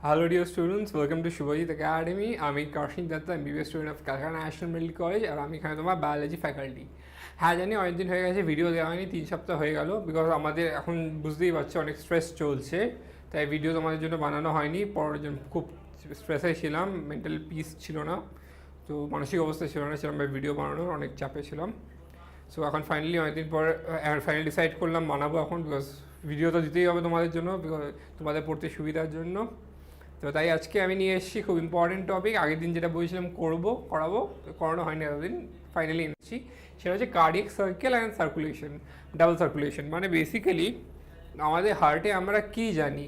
Hello dear students, welcome to Suvajit Academy. আমি Karshnik Dutta, MBBS student of Calcutta National Medical College আর আমি এখানে তোমার biology faculty. হ্যাঁ জানি অনেকদিন হয়ে গেছে ভিডিও দেওয়া হয়নি, 3 সপ্তাহ হয়ে গেল, বিকজ আমাদের এখন বুঝতেই পারছো অনেক স্ট্রেস চলছে, তাই ভিডিও তোমাদের জন্য বানানো হয়নি। পড়ার জন্য খুব স্ট্রেসে ছিলাম, মেন্টাল পিস ছিল না, তো মানসিক অবস্থা ছিল না সেরকম ভিডিও বানানোর, অনেক চাপে ছিলাম। সো এখন ফাইনালি অনেকদিন পর ফাইনালি ডিসাইড করলাম বানাবো এখন, বিকজ ভিডিও তো দিতেই হবে তোমাদের জন্য, বিকজ তোমাদের পড়তে সুবিধার জন্য। তো তাই আজকে আমি নিয়ে এসেছি খুব ইম্পর্টেন্ট টপিক। আগের দিন যেটা বলছিলাম করানো হয়নি এতদিন, ফাইনালি এনেছি। সেটা হচ্ছে cardiac circle and circulation, double circulation. মানে বেসিক্যালি আমাদের হার্টে আমরা কী জানি,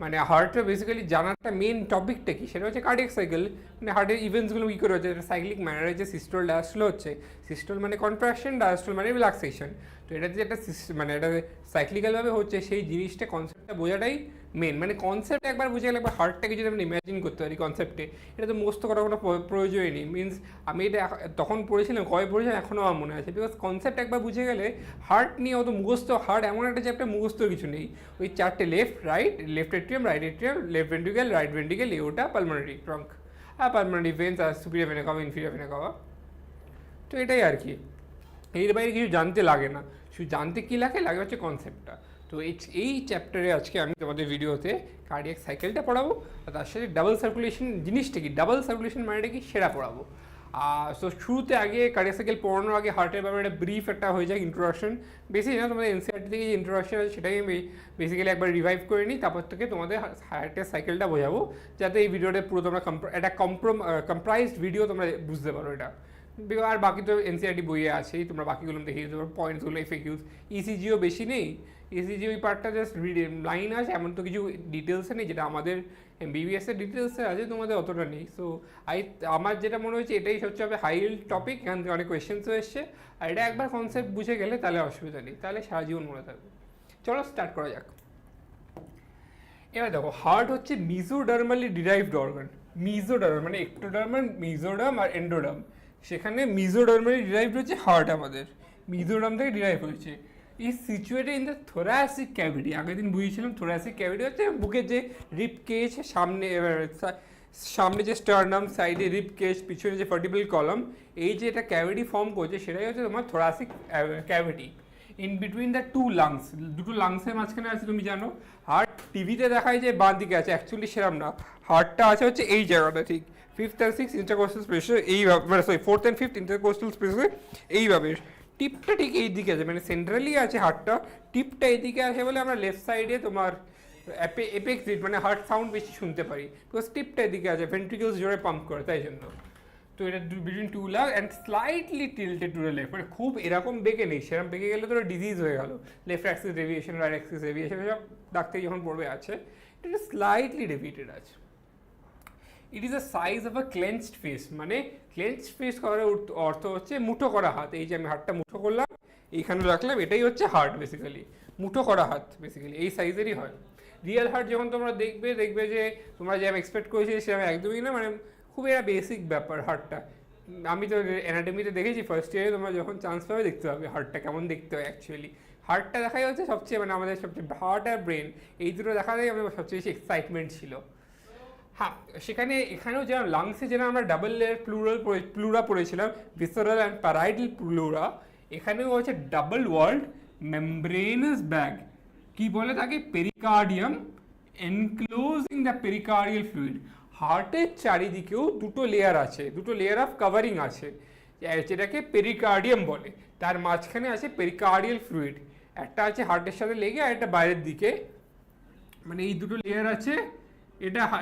মানে হার্টের বেসিক্যালি জানারটা মেন টপিকটা কী, সেটা হচ্ছে কার্ডিয়াক সাইকেল। মানে হার্টের ইভেন্টসগুলো কী করে হচ্ছে, এটা সাইক্লিক ম্যানারে হচ্ছে সিস্টোল ডায়াস্টোল হচ্ছে। সিস্টোল মানে কন্ট্রাকশন, ডায়াস্টোল মানে রিল্যাক্সেশন। তো এটা যে একটা মানে এটা সাইক্লিক্যালভাবে হচ্ছে, সেই জিনিসটা কনসেপ্টটা বোঝাটাই মেন। মানে কনসেপ্ট একবার বুঝে গেলে একবার হার্টটাকে যদি আমরা ইমাজিন করতে পারি কনসেপ্টে, এটা তো মুখস্থ করার কোনো প্রয়োজনই নেই। মিনস আমি এটা তখন পড়েছিলাম, কবে পড়েছিলাম এখনও আমার মনে আছে, বিকজ কনসেপ্ট একবার বুঝে গেলে হার্ট নিয়ে অত মুখস্থ, হার্ট এমন একটা চ্যাপ্টার মুখস্থর কিছু নেই। ওই চারটে left atrium, right atrium, left ventricle, right ventricle, aorta, pulmonary trunk, আর পালমোনারি ভেন্স, আর superior vena cava, inferior vena cava. তো এটাই আর কি, এর বাইরে কিছু জানতে লাগে না। শুধু জানতে কী লাগে হচ্ছে কনসেপ্টটা। তো এই চ্যাপ্টারে আজকে আমি তোমাদের ভিডিওতে কার্ডিয়াক সাইকেলটা পড়াবো, আর তার সাথে ডাবল সার্কুলেশন জিনিসটা কি, ডাবল সার্কুলেশন মানেটা কি সেটা পড়াবো। সো শুরুতে আগে কার্ডিয়াক সাইকেল পড়ানোর আগে হার্টের ব্যাপারে একটা ব্রিফ একটা হয়ে যায়, ইন্ট্রোডাকশন। বেশি না, তোমাদের এনসিআরটি থেকে যে ইন্ট্রোডাকশন আছে সেটাই আমি বেসিক্যালি একবার রিভাইভ করে নিই, তারপর থেকে তোমাদের হার্টের সাইকেলটা বোঝাবো, যাতে এই ভিডিওটা পুরো তোমরা একটা কম্প্রাইজড ভিডিও তোমরা বুঝতে পারো এটা। আর বাকি তো এনসিআরটি বইয়ে আছেই, তোমরা বাকিগুলো দেখে দিতে পারো, পয়েন্টসগুলো, এফএকিউজ। ইসিজিও বেশি নেই, ইসিজি ওই পার্টটা জাস্ট লাইন আছে, এমন তো কিছু ডিটেলসে নেই, যেটা আমাদের এমবিবিএসের ডিটেলসে আছে, তোমাদের অতটা নেই। সো আমার যেটা মনে হচ্ছে এটাই সবচেয়ে হবে হাই টপিক, এখান থেকে অনেক কোয়েশ্চেন্সও এসছে, আর এটা একবার কনসেপ্ট বুঝে গেলে তাহলে অসুবিধা নেই, তাহলে সারা জীবন মনে থাকবে। চলো স্টার্ট করা যাক। এবার দেখো, হার্ট হচ্ছে মিজোডার্মালি ডিরাইভড অর্গান। মিজোডার্ম মানে এক্টোডার্মাল, মিজোডার্ম আর এন্ডোডার্ম। সেখানে মিজোডার্মালি ডিরাইভড হচ্ছে হার্ট, আমাদের মিজোডার্ম থেকে ডিরাইভ হয়েছে। Is situated in the thoracic cavity. আগের দিন বুঝিয়েছিলাম থোরাসিক ক্যাভিটি হচ্ছে বুকের যে রিপ কেজ, সামনে যে স্টার্নাম, সাইডে রিপ কেজ, পিছনে যে ভার্টিব্রাল কলাম, এই যে এটা ক্যাভিটি ফর্ম করছে সেটাই হচ্ছে তোমার thoracic cavity. In between the two lungs, দুটো লাংসের মাঝখানে আছে, তুমি জানো হার্ট টিভিতে দেখায় যে বাঁ দিকে আছে, অ্যাকচুয়ালি সেরকম না, হার্টটা আছে হচ্ছে এই জায়গাটা, ঠিক 5th and 6th ইন্টারকোস্টাল স্পেসে এইভাবে, মানে 4th and 5th ইন্টারকোস্টাল স্পেসে এইভাবে। টিপটা ঠিক এই দিকে আছে, মানে সেন্ট্রালি আছে হার্টটা, টিপটা এইদিকে আছে বলে আমরা লেফট সাইডে তোমার এপেক্স মানে হার্ট সাউন্ড বেশি শুনতে পারি, বিকজ টিপটা এদিকে আছে, ভেন্ট্রিকলস জোরে পাম্প করে, তাই জন্য। তো এটা between two lung and slightly tilted to the left, মানে খুব এরকম বেঁকে নেই, সেরকম বেঁকে গেলে তো ডিজিজ হয়ে গেল। Left axis deviation, right axis deviation, সব ডাক্তার যখন পড়বে আছে, এটা স্লাইটলি ডেভিয়েটেড আছে। It is the size of a clenched fist. মানে ক্লেন্সড ফিস্ট করার অর্থ হচ্ছে মুঠো করা হাত। এই যে আমি হাতটা মুঠো করলাম, এইখানে রাখলাম, এটাই হচ্ছে হার্ট বেসিক্যালি, মুঠো করা হাত বেসিক্যালি এই সাইজেরই হয়। রিয়েল হার্ট যখন তোমরা দেখবে যে তোমরা যে আমি এক্সপেক্ট করেছি সেরকম একদমই না, মানে খুবই একটা বেসিক ব্যাপার হার্টটা। আমি তো অ্যানাটমিতে দেখেছি, ফার্স্ট ইয়ারে তোমরা যখন চান্স পাবে দেখতে পাবে হার্টটা কেমন দেখতে হয় অ্যাকচুয়ালি। হার্টটা দেখাই হচ্ছে সবচেয়ে, মানে আমাদের সবচেয়ে হার্ট আর ব্রেন, এই দুটো দেখাতেই আমাদের সবচেয়ে বেশি এক্সাইটমেন্ট ছিল। হ্যাঁ, এখানেও যেরকম লাংসে যেরকম আমরা ডাবল লেয়ার প্লুরা পড়েছিলাম, ভিসেরাল অ্যান্ড প্যারাইটাল প্লুরা, এখানেও হচ্ছে ডাবল ওয়ার্ল্ড মেমব্রেনাস ব্যাগ। কি বলে তাকে? Pericardium enclosing the pericardial fluid. হার্টের চারিদিকেও দুটো লেয়ার আছে, দুটো লেয়ার অফ কাভারিং আছে, যেটাকে পেরিকার্ডিয়াম বলে। তার মাঝখানে আছে পেরিকার্ডিয়াল ফ্লুইড, একটা আছে হার্টের সাথে লেগে আর একটা বাইরের দিকে, মানে এই দুটো লেয়ার আছে।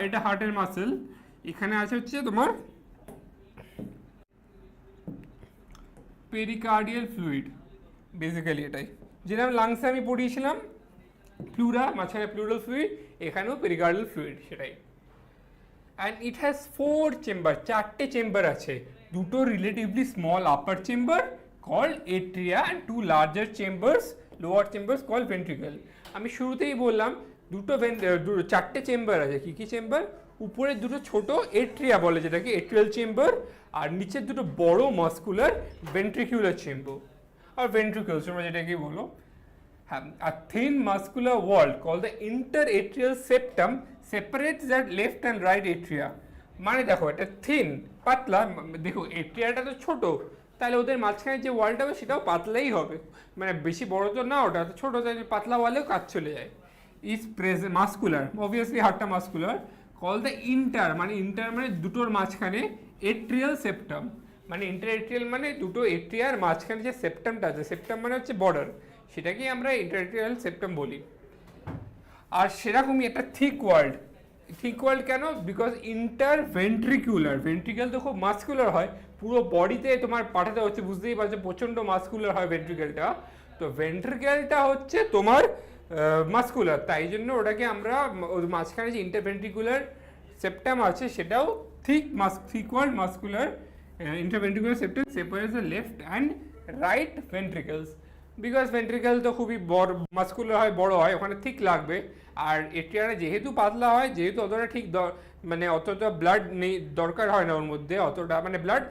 এটা হার্টের মাসেল, এখানে আছে হচ্ছে তোমার পেরিকার্ডিয়াল ফ্লুইড, বেসিক্যালি এটাই। যেরকম লাংসে আমি পড়িয়েছিলাম প্লুরা, মাঝখানে প্লুরাল ফ্লুইড, এখানেও পেরিকার্ডিয়াল ফ্লুইড, সেটাই। অ্যান্ড ইট হ্যাজ 4 চেম্বার, 4টে চেম্বার আছে। দুটো relatively small upper chamber called atria and 2 larger chambers, lower chambers called ventricle. আমি শুরুতেই বললাম 4টে চেম্বার আছে। কী চেম্বার? উপরের দুটো ছোট এট্রিয়া বলে যেটাকে, এট্রিয়াল চেম্বার, আর নিচের দুটো বড় মাস্কুলার ভেন্ট্রিকুলার চেম্বার, আর ভেন্ট্রিকলস তোমরা যেটাকে বলো। A thin muscular wall called the interatrial septum separates the left and right atria. মানে দেখো এটা থিন পাতলা, দেখো এট্রিয়াটা তো ছোট, তাহলে ওদের মাঝখানে যে ওয়ালটা হবে সেটাও পাতলাই হবে, মানে বেশি বড় তো না, ওটা তো ছোট, তাই পাতলা ওয়ালেও কাজ চলে যায়। ইজ প্রেজেন্ট মাস্কুলার, অবভিয়াসলি হাড়টা মাস্কুলার, কল দ্য ইন্টার মানে দুটোর মাঝখানে এট্রিয়াল সেপ্টাম, মানে ইন্টারএট্রিয়াল মানে দুটো এট্রিয়ার মাঝখানে যে সেপ্টামটা আছে, সেপ্টাম মানে হচ্ছে বর্ডার, সেটাকেই আমরা ইন্টারএট্রিয়াল সেপ্টাম বলি। আর সেরকমই একটা থিক ওয়ার্ল্ড কেন? বিকজ ইন্টারভেন্ট্রিকুলার, ভেন্ট্রিকেল তো খুব মাস্কুলার হয়, পুরো বডিতে তোমার পাঠাতে হচ্ছে, বুঝতেই পারছো প্রচণ্ড মাস্কুলার হয় ভেন্ট্রিকেলটা, তো ভেন্ট্রিকেলটা হচ্ছে তোমার মাস্কুলার, তাই জন্য ওটাকে আমরা মাঝখানে যে ইন্টারভেন্ট্রিকুলার সেপ্টাম আছে সেটাও thick walled muscular interventricular septum separates the left and right ventricles, because ventricle তো খুবই বড় মাস্কুলার হয়, বড় হয়, ওখানে ঠিক লাগবে। আর এট্রিয়াটা যেহেতু পাতলা হয়, যেহেতু অতটা ঠিক মানে অতটা ব্লাড নেই, দরকার হয় না ওর মধ্যে অতটা, মানে ব্লাড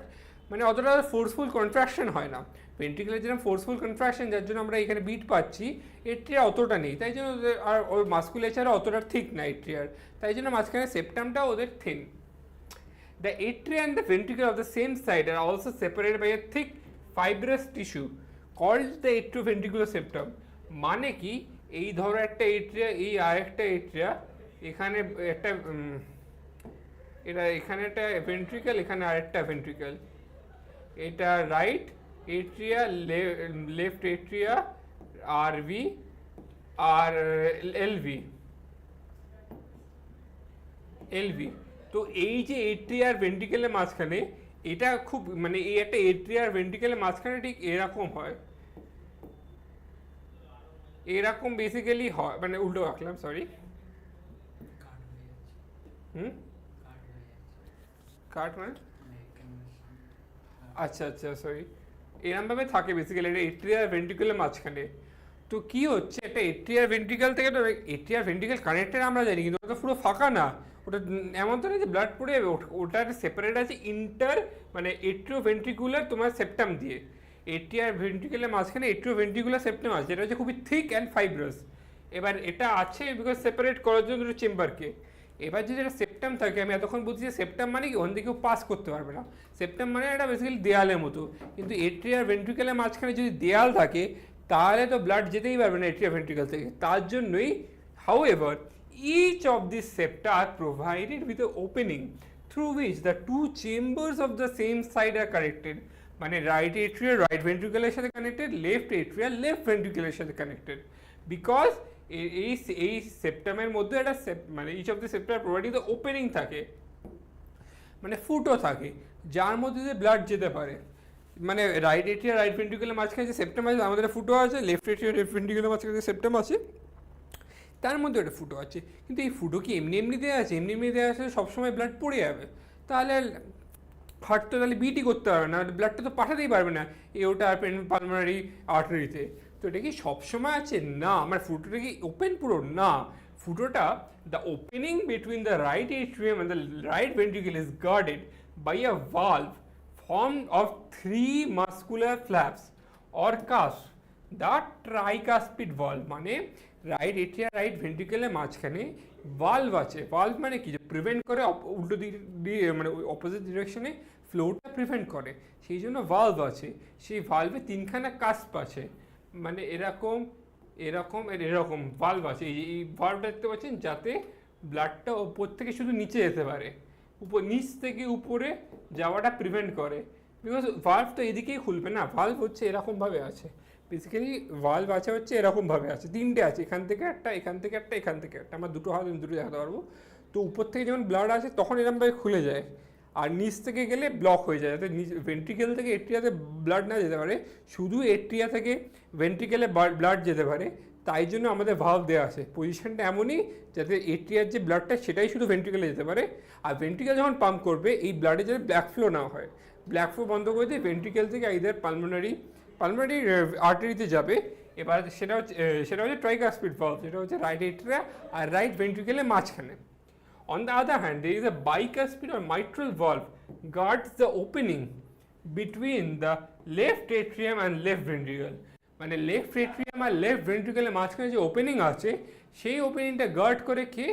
মানে অতটা ফোর্সফুল কন্ট্রাকশন হয় না, ভেন্ট্রিকেলের যেরকম ফোর্সফুল কন্ট্রাকশন যার জন্য আমরা এখানে বিট পাচ্ছি, এট্রিয়া অতটা নেই, তাই জন্য আর ওর মাস্কুলেচারও অতটা ঠিক না এট্রিয়ার, তাই জন্য মাঝখানে সেপ্টামটা ওদের thin. The atria and the ventricle of the same side are also separated by a thick fibrous tissue called the atrioventricular septum. মানে কি, এই ধরো একটা এট্রিয়া, এই আরেকটা এট্রিয়া, এখানে একটা এটা এখানে একটা ভেন্ট্রিকেল, এখানে আরেকটা ভেন্ট্রিকেল, এটা রাইট এট্রিয়া, লেফট এট্রিয়া, আরভি আর এলভি। তো এই যে এট্রিয়ার ভেন্ট্রিকেলের মাঝখানে, এটা খুব মানে এই একটা এট্রিয়ার ভেন্ট্রিকেলের মাঝখানে ঠিক এরকম হয়, এরকম বেসিক্যালি হয়, মানে উল্টো রাখলাম, সরি, কাট মানে আচ্ছা সরি, এরমভাবে থাকে বেসিক্যালি এটা এট্রিয়ার ভেন্ট্রিকেলের মাঝখানে। তো কি হচ্ছে, একটা এট্রিয়ার ভেন্ট্রিকেল থেকে তো এট্রিয়ার ভেন্ট্রিকেল কানেক্টেড আমরা জানি, কিন্তু ওটা পুরো ফাঁকা না, ওটা এমন তো না যে ব্লাড পড়ে যাবে, ওটার সেপারেট আছে মানে এট্রিওভেন্ট্রিকুলার তোমার সেপ্টাম দিয়ে, এট্রিয়ার ভেন্ট্রিকেলের মাঝখানে এট্রিওভেন্ট্রিকুলার সেপ্টাম আছে, যেটা হচ্ছে খুবই থিক অ্যান্ড ফাইব্রাস। এবার এটা আছে বিকজ সেপারেট করার জন্য দুটো চেম্বারকে। এবার যদি একটা সেপ্টাম থাকে, আমি এতক্ষণ বলছি যে সেপ্টাম মানে কি ওখান থেকে কেউ পাস করতে পারবে না, সেপ্টাম মানে এটা বেসিক্যালি দেয়ালের মতো, কিন্তু এট্রিয়ার ভেন্ট্রিকেলের মাঝখানে যদি দেয়াল থাকে তাহলে তো ব্লাড যেতেই পারবে না এট্রিয়া ভেন্ট্রিকেল থেকে, তার জন্যই however each of these septa are provided with an opening through which the two chambers of the same side are connected, মানে রাইট এট্রিয়া রাইট ভেন্ট্রিকেলের সাথে কানেক্টেড, লেফট এট্রিয়া লেফট ভেন্ট্রিকেলের সাথে কানেক্টেড, বিকজ এই সেপ্টামের মধ্যে একটা মানে each of the septa providing the opening থাকে, মানে ফুটো থাকে যার মধ্যে দিয়ে ব্লাড যেতে পারে, মানে রাইট এট্রিয়া রাইট ভেন্ট্রিকুলার মাঝখানে যে সেপ্টাম আছে আমাদের ফুটো আছে, লেফট এট্রিয়া লেফট ভেন্ট্রিকুলার মাঝখানে যে সেপ্টাম আছে তার মধ্যে একটা ফুটো আছে, কিন্তু এই ফুটো কি এমনি দেওয়া আছে? এমনি দেওয়া আছে সবসময় ব্লাড পড়ে যাবে, তাহলে হার্ট তো তাহলে বিটই করতে পারবে না, ব্লাডটা তো পাঠাতেই পারবে না ওটা পালমোনারি আর্টারিতে, তো এটা কি সবসময় আছে? না। আমার ফুটোটা কি ওপেন পুরো? না, ফুটোটা the opening between the right atrium and the right ventricle is guarded by a valve formed of three muscular flaps or cusps, the tricuspid valve, মানে রাইট এট্রিয়া রাইট ভেন্ট্রিকেলের মাঝখানে ভালভ আছে। ভালভ মানে কি, যে prevent করে উল্টো দিয়ে মানে অপোজিট ডিরেকশনে ফ্লোটা প্রিভেন্ট করে, সেই জন্য ভালভ আছে। সেই ভালভে তিনখানা কাস্প আছে, মানে এরকম ভালভ আছে। এই ভালভটা দেখতে পাচ্ছেন যাতে ব্লাডটা ওপর থেকে শুধু নিচে যেতে পারে, নিচ থেকে উপরে যাওয়াটা প্রিভেন্ট করে, বিকজ ভালভ তো এদিকেই খুলবে না, ভালভ হচ্ছে এরকমভাবে আছে, বেসিক্যালি ভালভ আছে হচ্ছে এরকমভাবে আছে, তিনটে আছে, এখান থেকে একটা, এখান থেকে একটা, এখান থেকে একটা, আমার দুটো হাত আমি দুটো দেখাতে পারবো। তো উপর থেকে যখন ব্লাড আসে তখন এরকমভাবে খুলে যায়, আর নিচ থেকে গেলে ব্লক হয়ে যায়, যাতে ভেন্ট্রিকেল থেকে এট্রিয়াতে ব্লাড না যেতে পারে, শুধু এট্রিয়া থেকে ভেন্ট্রিকেলে ব্লাড যেতে পারে, তাই জন্য আমাদের ভালভ দেওয়া আছে। পজিশনটা এমনই যাতে এট্রিয়ার যে ব্লাডটা সেটাই শুধু ভেন্ট্রিকেলে যেতে পারে, আর ভেন্ট্রিকেল যখন পাম্প করবে এই ব্লাডে যাতে ব্ল্যাক ফ্লো না হয়, ব্ল্যাক ফ্লো বন্ধ করে দিয়ে ভেন্ট্রিকেল থেকে আইদার পালমোনারি আর্টারিতে যাবে। এবার সেটা হচ্ছে ট্রাইকাস্পিড ভালভ, যেটা হচ্ছে রাইট এট্রিয়া আর রাইট ভেন্ট্রিকেলের মাঝখানে। On the other hand, there is a bicuspid or mitral valve guards the opening between the left atrium and left ventricle. মানে লেফট এট্রিয়াম আর লেফট ভেন্ট্রিকেলের মাঝখানে যে ওপেনিং আছে সেই ওপেনিংটা গার্ড করে কে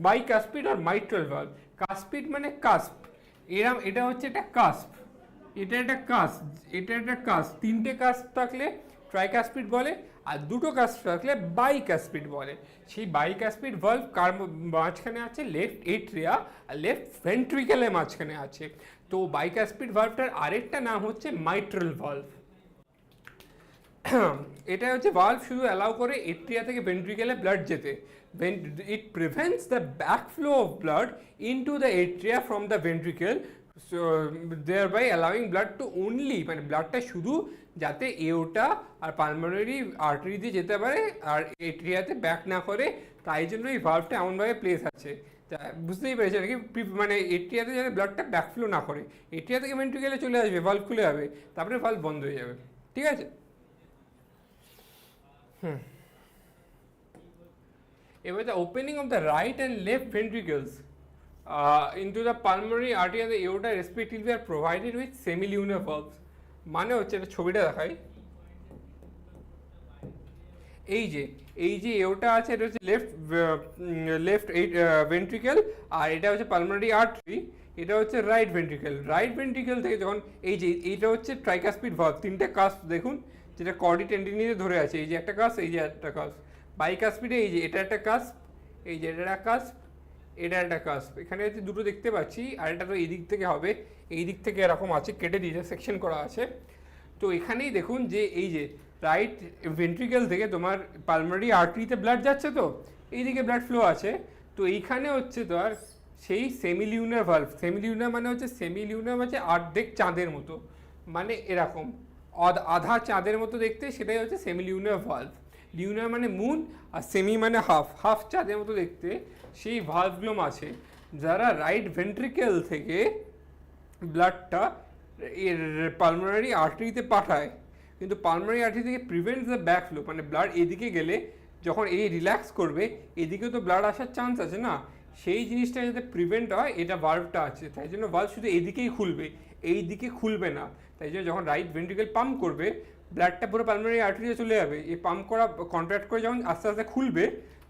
বাইকাসপিড আর mitral valve. Cuspid মানে cusp, এরম এটা হচ্ছে একটা কাস্প, এটা একটা কাস্প, এটা একটা কাস্প, তিনটে কাস্প থাকলে ট্রাইকাসপিড বলে, আর দুটো কাস্প থাকলে বাইকাসপিড বলে। সেই বাইকাসপিড ভালভ কার মাঝখানে আছে? লেফট এট্রিয়া আর লেফট ভেন্ট্রিকেলের মাঝখানে আছে। তো বাইকাসপিড ভালভটার আরেকটা নাম হচ্ছে মাইট্রাল ভালভ। এটা হচ্ছে ভালভ শুধু অ্যালাউ করে এট্রিয়া থেকে ভেন্ট্রিকেলে ব্লাড যেতে। It prevents the backflow of blood into the atria from the ventricle, so thereby allowing blood to only, মানে ব্লাডটা শুধু যাতে এওটা আর পালমোনারি আর্টারি দিয়ে যেতে পারে আর এট্রিয়াতে ব্যাক না করে, তাই জন্য এই ভালভটা এমনভাবে প্লেস আছে। বুঝতেই পেরেছি নাকি? মানে এট্রিয়াতে যাতে ব্লাডটা ব্যাকফ্লো না করে, এট্রিয়া থেকে ভেন্ট্রিকেলে চলে আসবে, ভালভ খুলে যাবে, তারপরে ভালভ বন্ধ হয়ে যাবে। ঠিক আছে? এবার the opening of the right and left ventricles into the pulmonary artery and the aorta respectively are provided with semilunar valves. মানে হচ্ছে এটা ছবিটা দেখাই, এই যে এওটা আছে এটা হচ্ছে লেফট ভেন্ট্রিকেল, আর এটা হচ্ছে পালমোনারি আর্টারি, এটা হচ্ছে রাইট ভেন্ট্রিকেল। রাইট ভেন্ট্রিকেল থেকে যখন এই যে এইটা হচ্ছে ট্রাইকাসপিড ভালভ, তিনটে কাস্প দেখুন যেটা কর্ডি টেন্ডিনিতে ধরে আছে, এই যে একটা কাস্প, এই যে একটা কাস্প। বাইকাসপিডে এই যে এটা একটা কাস্প, এই যে এটা একটা কাস্প, এটা একটা কাস্প, এখানে হচ্ছে দুটো দেখতে পাচ্ছি, আর এটা তো এই দিক থেকে হবে, এই দিক থেকে এরকম আছে, কেটে দিয়েছে, সেকশন করা আছে। তো এখানেই দেখুন যে এই যে রাইট ভেন্ট্রিকেল থেকে তোমার পালমোনারি আর্টারিতে ব্লাড যাচ্ছে, তো এইদিকে ব্লাড ফ্লো আছে, তো এইখানে হচ্ছে তো আর সেই সেমিলিউনার ভালভ। সেমিলিউনার মানে হচ্ছে, সেমিলিউনার মানে অর্ধেক চাঁদের মতো, মানে এরকম আধা চাঁদের মতো দেখতে, সেটাই হচ্ছে সেমিলিউনার ভালভ। লিউনার মানে মুন আর সেমি মানে হাফ, হাফ চাঁদের মতো দেখতে সেই ভালভগুলো আছে, যারা রাইট ভেন্ট্রিকেল থেকে ব্লাডটা এর পালমোনারি আর্টারিতে পাঠায়, কিন্তু পালমোনারি আর্টারি থেকে প্রিভেন্টস দ্য ব্যাকফ্লো, মানে ব্লাড এদিকে গেলে যখন এই রিল্যাক্স করবে এদিকেও তো ব্লাড আসার চান্স আছে না, সেই জিনিসটা যাতে প্রিভেন্ট হয় এটা ভালভটা আছে। তাই জন্য ভালভ শুধু এদিকেই খুলবে, এই দিকে খুলবে না। তাই জন্য যখন রাইট ভেন্ট্রিকেল পাম্প করবে ব্লাডটা পুরো পালমোনারি আর্টারিতে চলে যাবে, এই পাম্প করা কন্ট্রাক্ট করে যখন আস্তে আস্তে খুলবে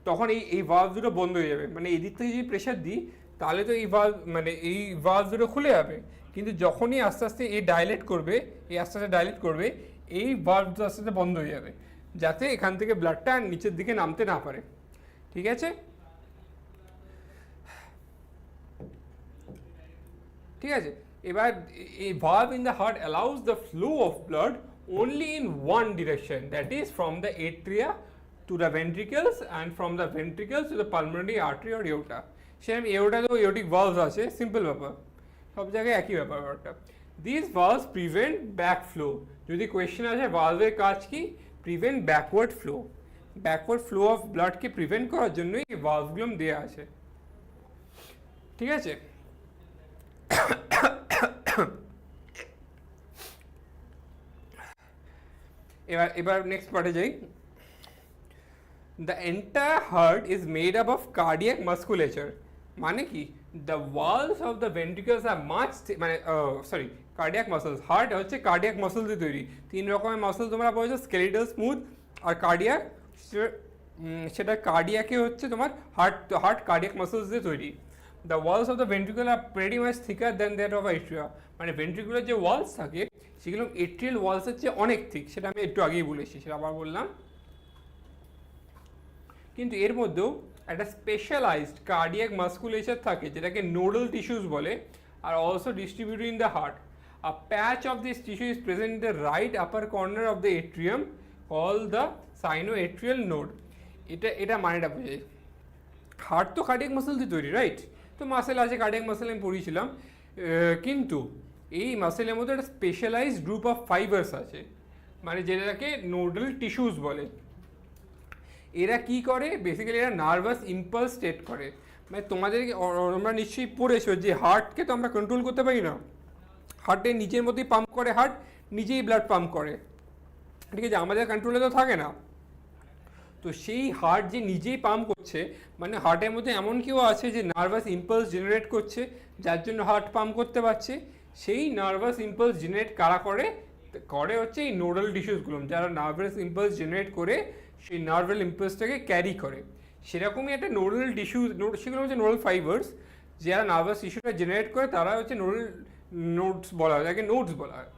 তখন এই ভালভ দুটো বন্ধ হয়ে যাবে। মানে এদিক থেকে যদি প্রেশার দিই তাহলে তো এই ভালভ, মানে এই ভালভ দুটো খুলে যাবে, কিন্তু যখনই আস্তে আস্তে এই ডাইলেট করবে, এই আস্তে আস্তে ডাইলেট করবে, এই ভালভ দুটো আস্তে আস্তে বন্ধ হয়ে যাবে, যাতে এখান থেকে ব্লাডটা নিচের দিকে নামতে না পারে। ঠিক আছে? ঠিক আছে, এবার এই valve in the heart allows the flow of blood only in one direction, that is from the atria to the ventricles and from the ventricles to the pulmonary artery or aorta. সেরকম aorta তো aortic valves আছে, simple ব্যাপার, সব জায়গায় একই ব্যাপারটা। These valves prevent backflow. যদি question আসে ভালভের কাজ কি? Prevent backward flow. Backward flow of ব্লাডকে প্রিভেন্ট করার জন্যই এই ভালভগুলো দেওয়া আছে। ঠিক আছে? এবার নেক্সট পার্টে যাই। The entire heart is made up of cardiac musculature. মানে কি? The walls of the ventricles are much, মানে সরি, কার্ডিয়াক মাসলস। হার্ট হচ্ছে কার্ডিয়াক মাসল দিয়ে তৈরি। তিন রকমের মাসল তোমরা বলেছো, স্কেলিটাল, স্মুথ আর কার্ডিয়াক। সেটা কার্ডিয়াকে হচ্ছে তোমার হার্ট কার্ডিয়াক মাসলস দিয়ে তৈরি। The walls of the ventricle are very much thicker than that of atria. মানে ভেন্ট্রিকুলার যে ওয়ালস থাকে সেগুলো এট্রিয়াল ওয়ালসের চেয়ে অনেক থিক, সেটা আমি একটু আগেই বলেছি, সেটা আবার বললাম। কিন্তু এর মধ্যেও একটা স্পেশালাইজড কার্ডিয়াক মাসকুলেচার থাকে যেটাকে নোডাল টিস্যুস বলে, are also distributed in the heart. A patch of this tissue is present in the right upper corner of the atrium call the sinoatrial node. এটা মানেটা বোঝায়, হার্ট তো কার্ডিয়াক মাসল দিয়ে তৈরি, right? তো muscle আছে, cardiac muscle আমি পড়িয়েছিলাম, কিন্তু এই মাসেলের মধ্যে একটা স্পেশালাইজড গ্রুপ অফ ফাইবার্স আছে, মানে যেটাকে নোডাল টিস্যুস বলে। এরা কি করে? বেসিক্যালি এরা নার্ভাস ইম্পালস স্টেট করে। মানে তোমরা নিশ্চয়ই পড়েছো যে হার্টকে তো আমরা কন্ট্রোল করতে পারি না, হার্টের নিজের মতোই পাম্প করে, হার্ট নিজেই ব্লাড পাম্প করে, ঠিক আছে? আমাদের কন্ট্রোলে তো থাকে না। তো সেই হার্ট যে নিজেই পাম্প করছে, মানে হার্টের মধ্যে এমন কেউ আছে যে নার্ভাস ইম্পালস জেনারেট করছে, যার জন্য হার্ট পাম্প করতে পারছে। সেই নার্ভাস ইম্পালস জেনারেট কারা করে? করে হচ্ছে এই নোডাল টিস্যুসগুলো, যারা নার্ভাস ইম্পালস জেনারেট করে সেই নার্ভাল ইম্পালসটাকে ক্যারি করে। সেরকমই একটা নোডাল টিস্যু, সেগুলো হচ্ছে নোডাল ফাইবার্স, যারা নার্ভাস টিস্যুটা জেনারেট করে তারা হচ্ছে নোডাল নোডস বলা হয়, তাকে নোডস বলা হয়,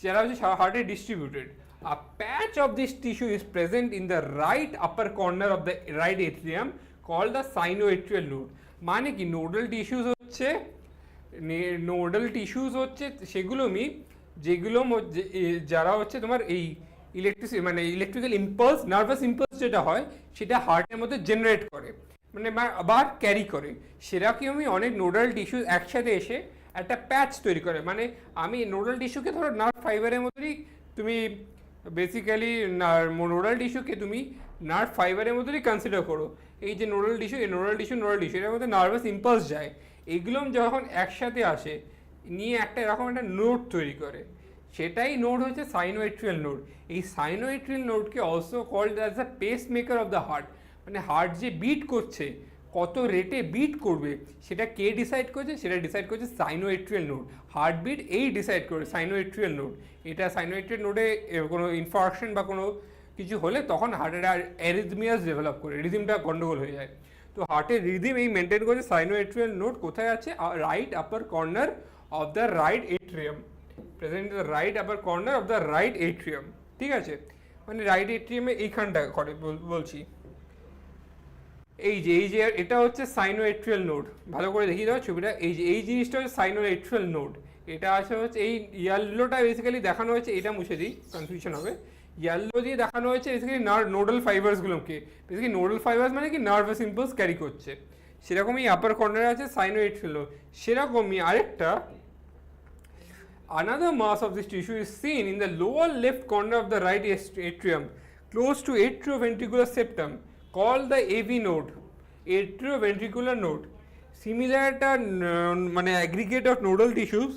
যারা হচ্ছে হার্টে distributed. A patch of this tissue is present in the right upper corner of the right atrium called the sinoatrial node. মানে কি নোডাল টিস্যুস হচ্ছে সেগুলোই যেগুলো যারা হচ্ছে তোমার এই ইলেকট্রিক্যাল ইম্পালস, নার্ভাস ইম্পালস যেটা হয় সেটা হার্টের মধ্যে জেনারেট করে, মানে আবার ক্যারি করে। সেরকমই অনেক নোডাল টিস্যু একসাথে এসে একটা প্যাচ তৈরি করে। মানে আমি নোডাল টিস্যুকে ধরো নার্ভ ফাইবারের মতোই তুমি বেসিক্যালি নোডাল টিস্যুকে তুমি নার্ভ ফাইবারের মতোই কনসিডার করো। এই যে নোডাল টিস্যু, এই নোডাল টিস্যু এটার মধ্যে নার্ভাস ইম্পালস যায়, এগুলো যখন একসাথে আসে নিয়ে একটা এরকম একটা নোড তৈরি করে, সেটাই নোড হচ্ছে সাইনোএট্রিয়াল নোড। এই সাইনোএট্রিয়াল নোডকে also called as the pacemaker of the heart. মানে হার্ট যে বিট করছে, কত রেটে বিট করবে সেটা কে ডিসাইড করছে? সেটা ডিসাইড করছে সাইনোএট্রিয়াল নোড। হার্টবিট এই ডিসাইড করে সাইনোএট্রিয়াল নোড। এটা সাইনোএট্রিয়াল নোডে কোনো ইনফার্কশন বা কোনো কিছু হলে তখন হার্টের অ্যারিথমিয়াস ডেভেলপ করে, রিদিমটা গন্ডগোল হয়ে যায়। তো হার্টের রিদিম এই মেনটেন করছে সাইনোএট্রিয়াল নোড। কোথায় আছে? Right upper corner of the right atrium, present the right upper corner of the right atrium. ঠিক আছে, মানে রাইট এট্রিয়ামে এইখানটা করে বলছি। এই যে এটা হচ্ছে সাইনোএট্রিয়াল নোড। ভালো করে দেখিয়ে দাও ছবিটা। এই জিনিসটা হচ্ছে সাইনোএট্রিয়াল নোড। এটা আছে হচ্ছে এই ইয়েলোটা বেসিক্যালি দেখানো হয়েছে, এটা মুছে দিই কনফিউশন হবে। ইয়েলো দিয়ে দেখানো হয়েছে বেসিক্যালি নোডাল ফাইবার্সগুলোকে। বেসিক্যালি নোডাল ফাইবার্স মানে কি নার্ভাস ইম্পালস ক্যারি করছে। সেরকমই আপার কর্নারে আছে সাইনোএট্রিয়াল নোড। সেরকমই আরেকটা another mass of this tissue is seen in the lower left corner of the right atrium close to atrioventricular septum called the AV node, atrioventricular node. Similar একটা মানে aggregate of nodal tissues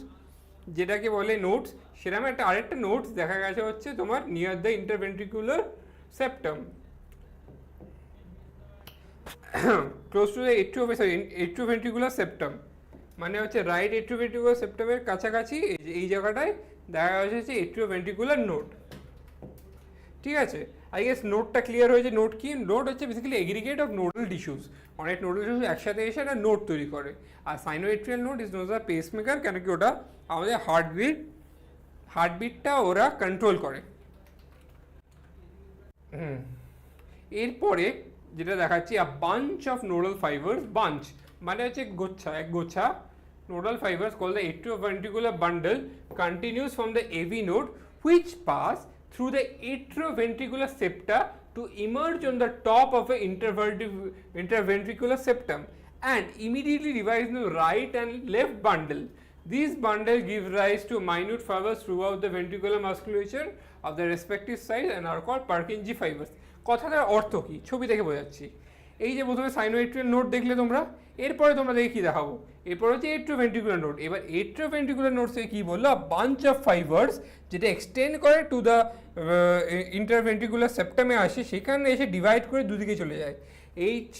যেটাকে বলে nodes, সেরকম একটা আরেকটা nodes দেখা গেছে হচ্ছে তোমার near the interventricular septum, close to the atrioventricular septum. মানে হচ্ছে রাইট এট্রিওভেন্ট্রিকুলার সেপ্টামের কাছাকাছি এই জায়গাটায় দেখা গেছে হচ্ছে এট্রিওভেন্ট্রিকুলার নোড। ঠিক আছে, আই গেস নোটটা ক্লিয়ার হয়েছে। নোট কি? নোট হচ্ছে basically aggregate of nodal tissues. অনেক নোডাল টিস্যুস একসাথে এসে একটা নোট তৈরি করে। আর sinoatrial node is knows the pacemaker, কেন কি ওটা আমাদের হার্টবিটটা ওরা কন্ট্রোল করে। এরপরে যেটা দেখাচ্ছি, a bunch of nodal fibres, bunch মানে হচ্ছে গোচ্ছা, এক গোচ্ছা nodal fibres called the atrioventricular bundle continues from the AV node which pass through the atrioventricular septa to emerge on the top of an interventricular septum and immediately divides into right and left bundle. These bundles give rise to minute fibers throughout the ventricular musculature of the respective size and are called Purkinje fibers. কথাটার অর্থ কি ছবি দেখে বোঝাচ্ছি। এই যে প্রথমে সাইনোএট্রিয়াল node দেখলে তোমরা, এরপরে তোমরা দেখে কি দেখাবো, এরপর হচ্ছে এট্রিওভেন্ট্রিকুলার নোড। এবার এট্রিওভেন্ট্রিকুলার নোড থেকে কি বললো? বাঞ্চ অফ ফাইবার্স যেটা এক্সটেন্ড করে টু দ্য ইন্টারভেন্ট্রিকুলার সেপ্টামে আসে, সেখানে এসে ডিভাইড করে দুদিকে চলে যায়।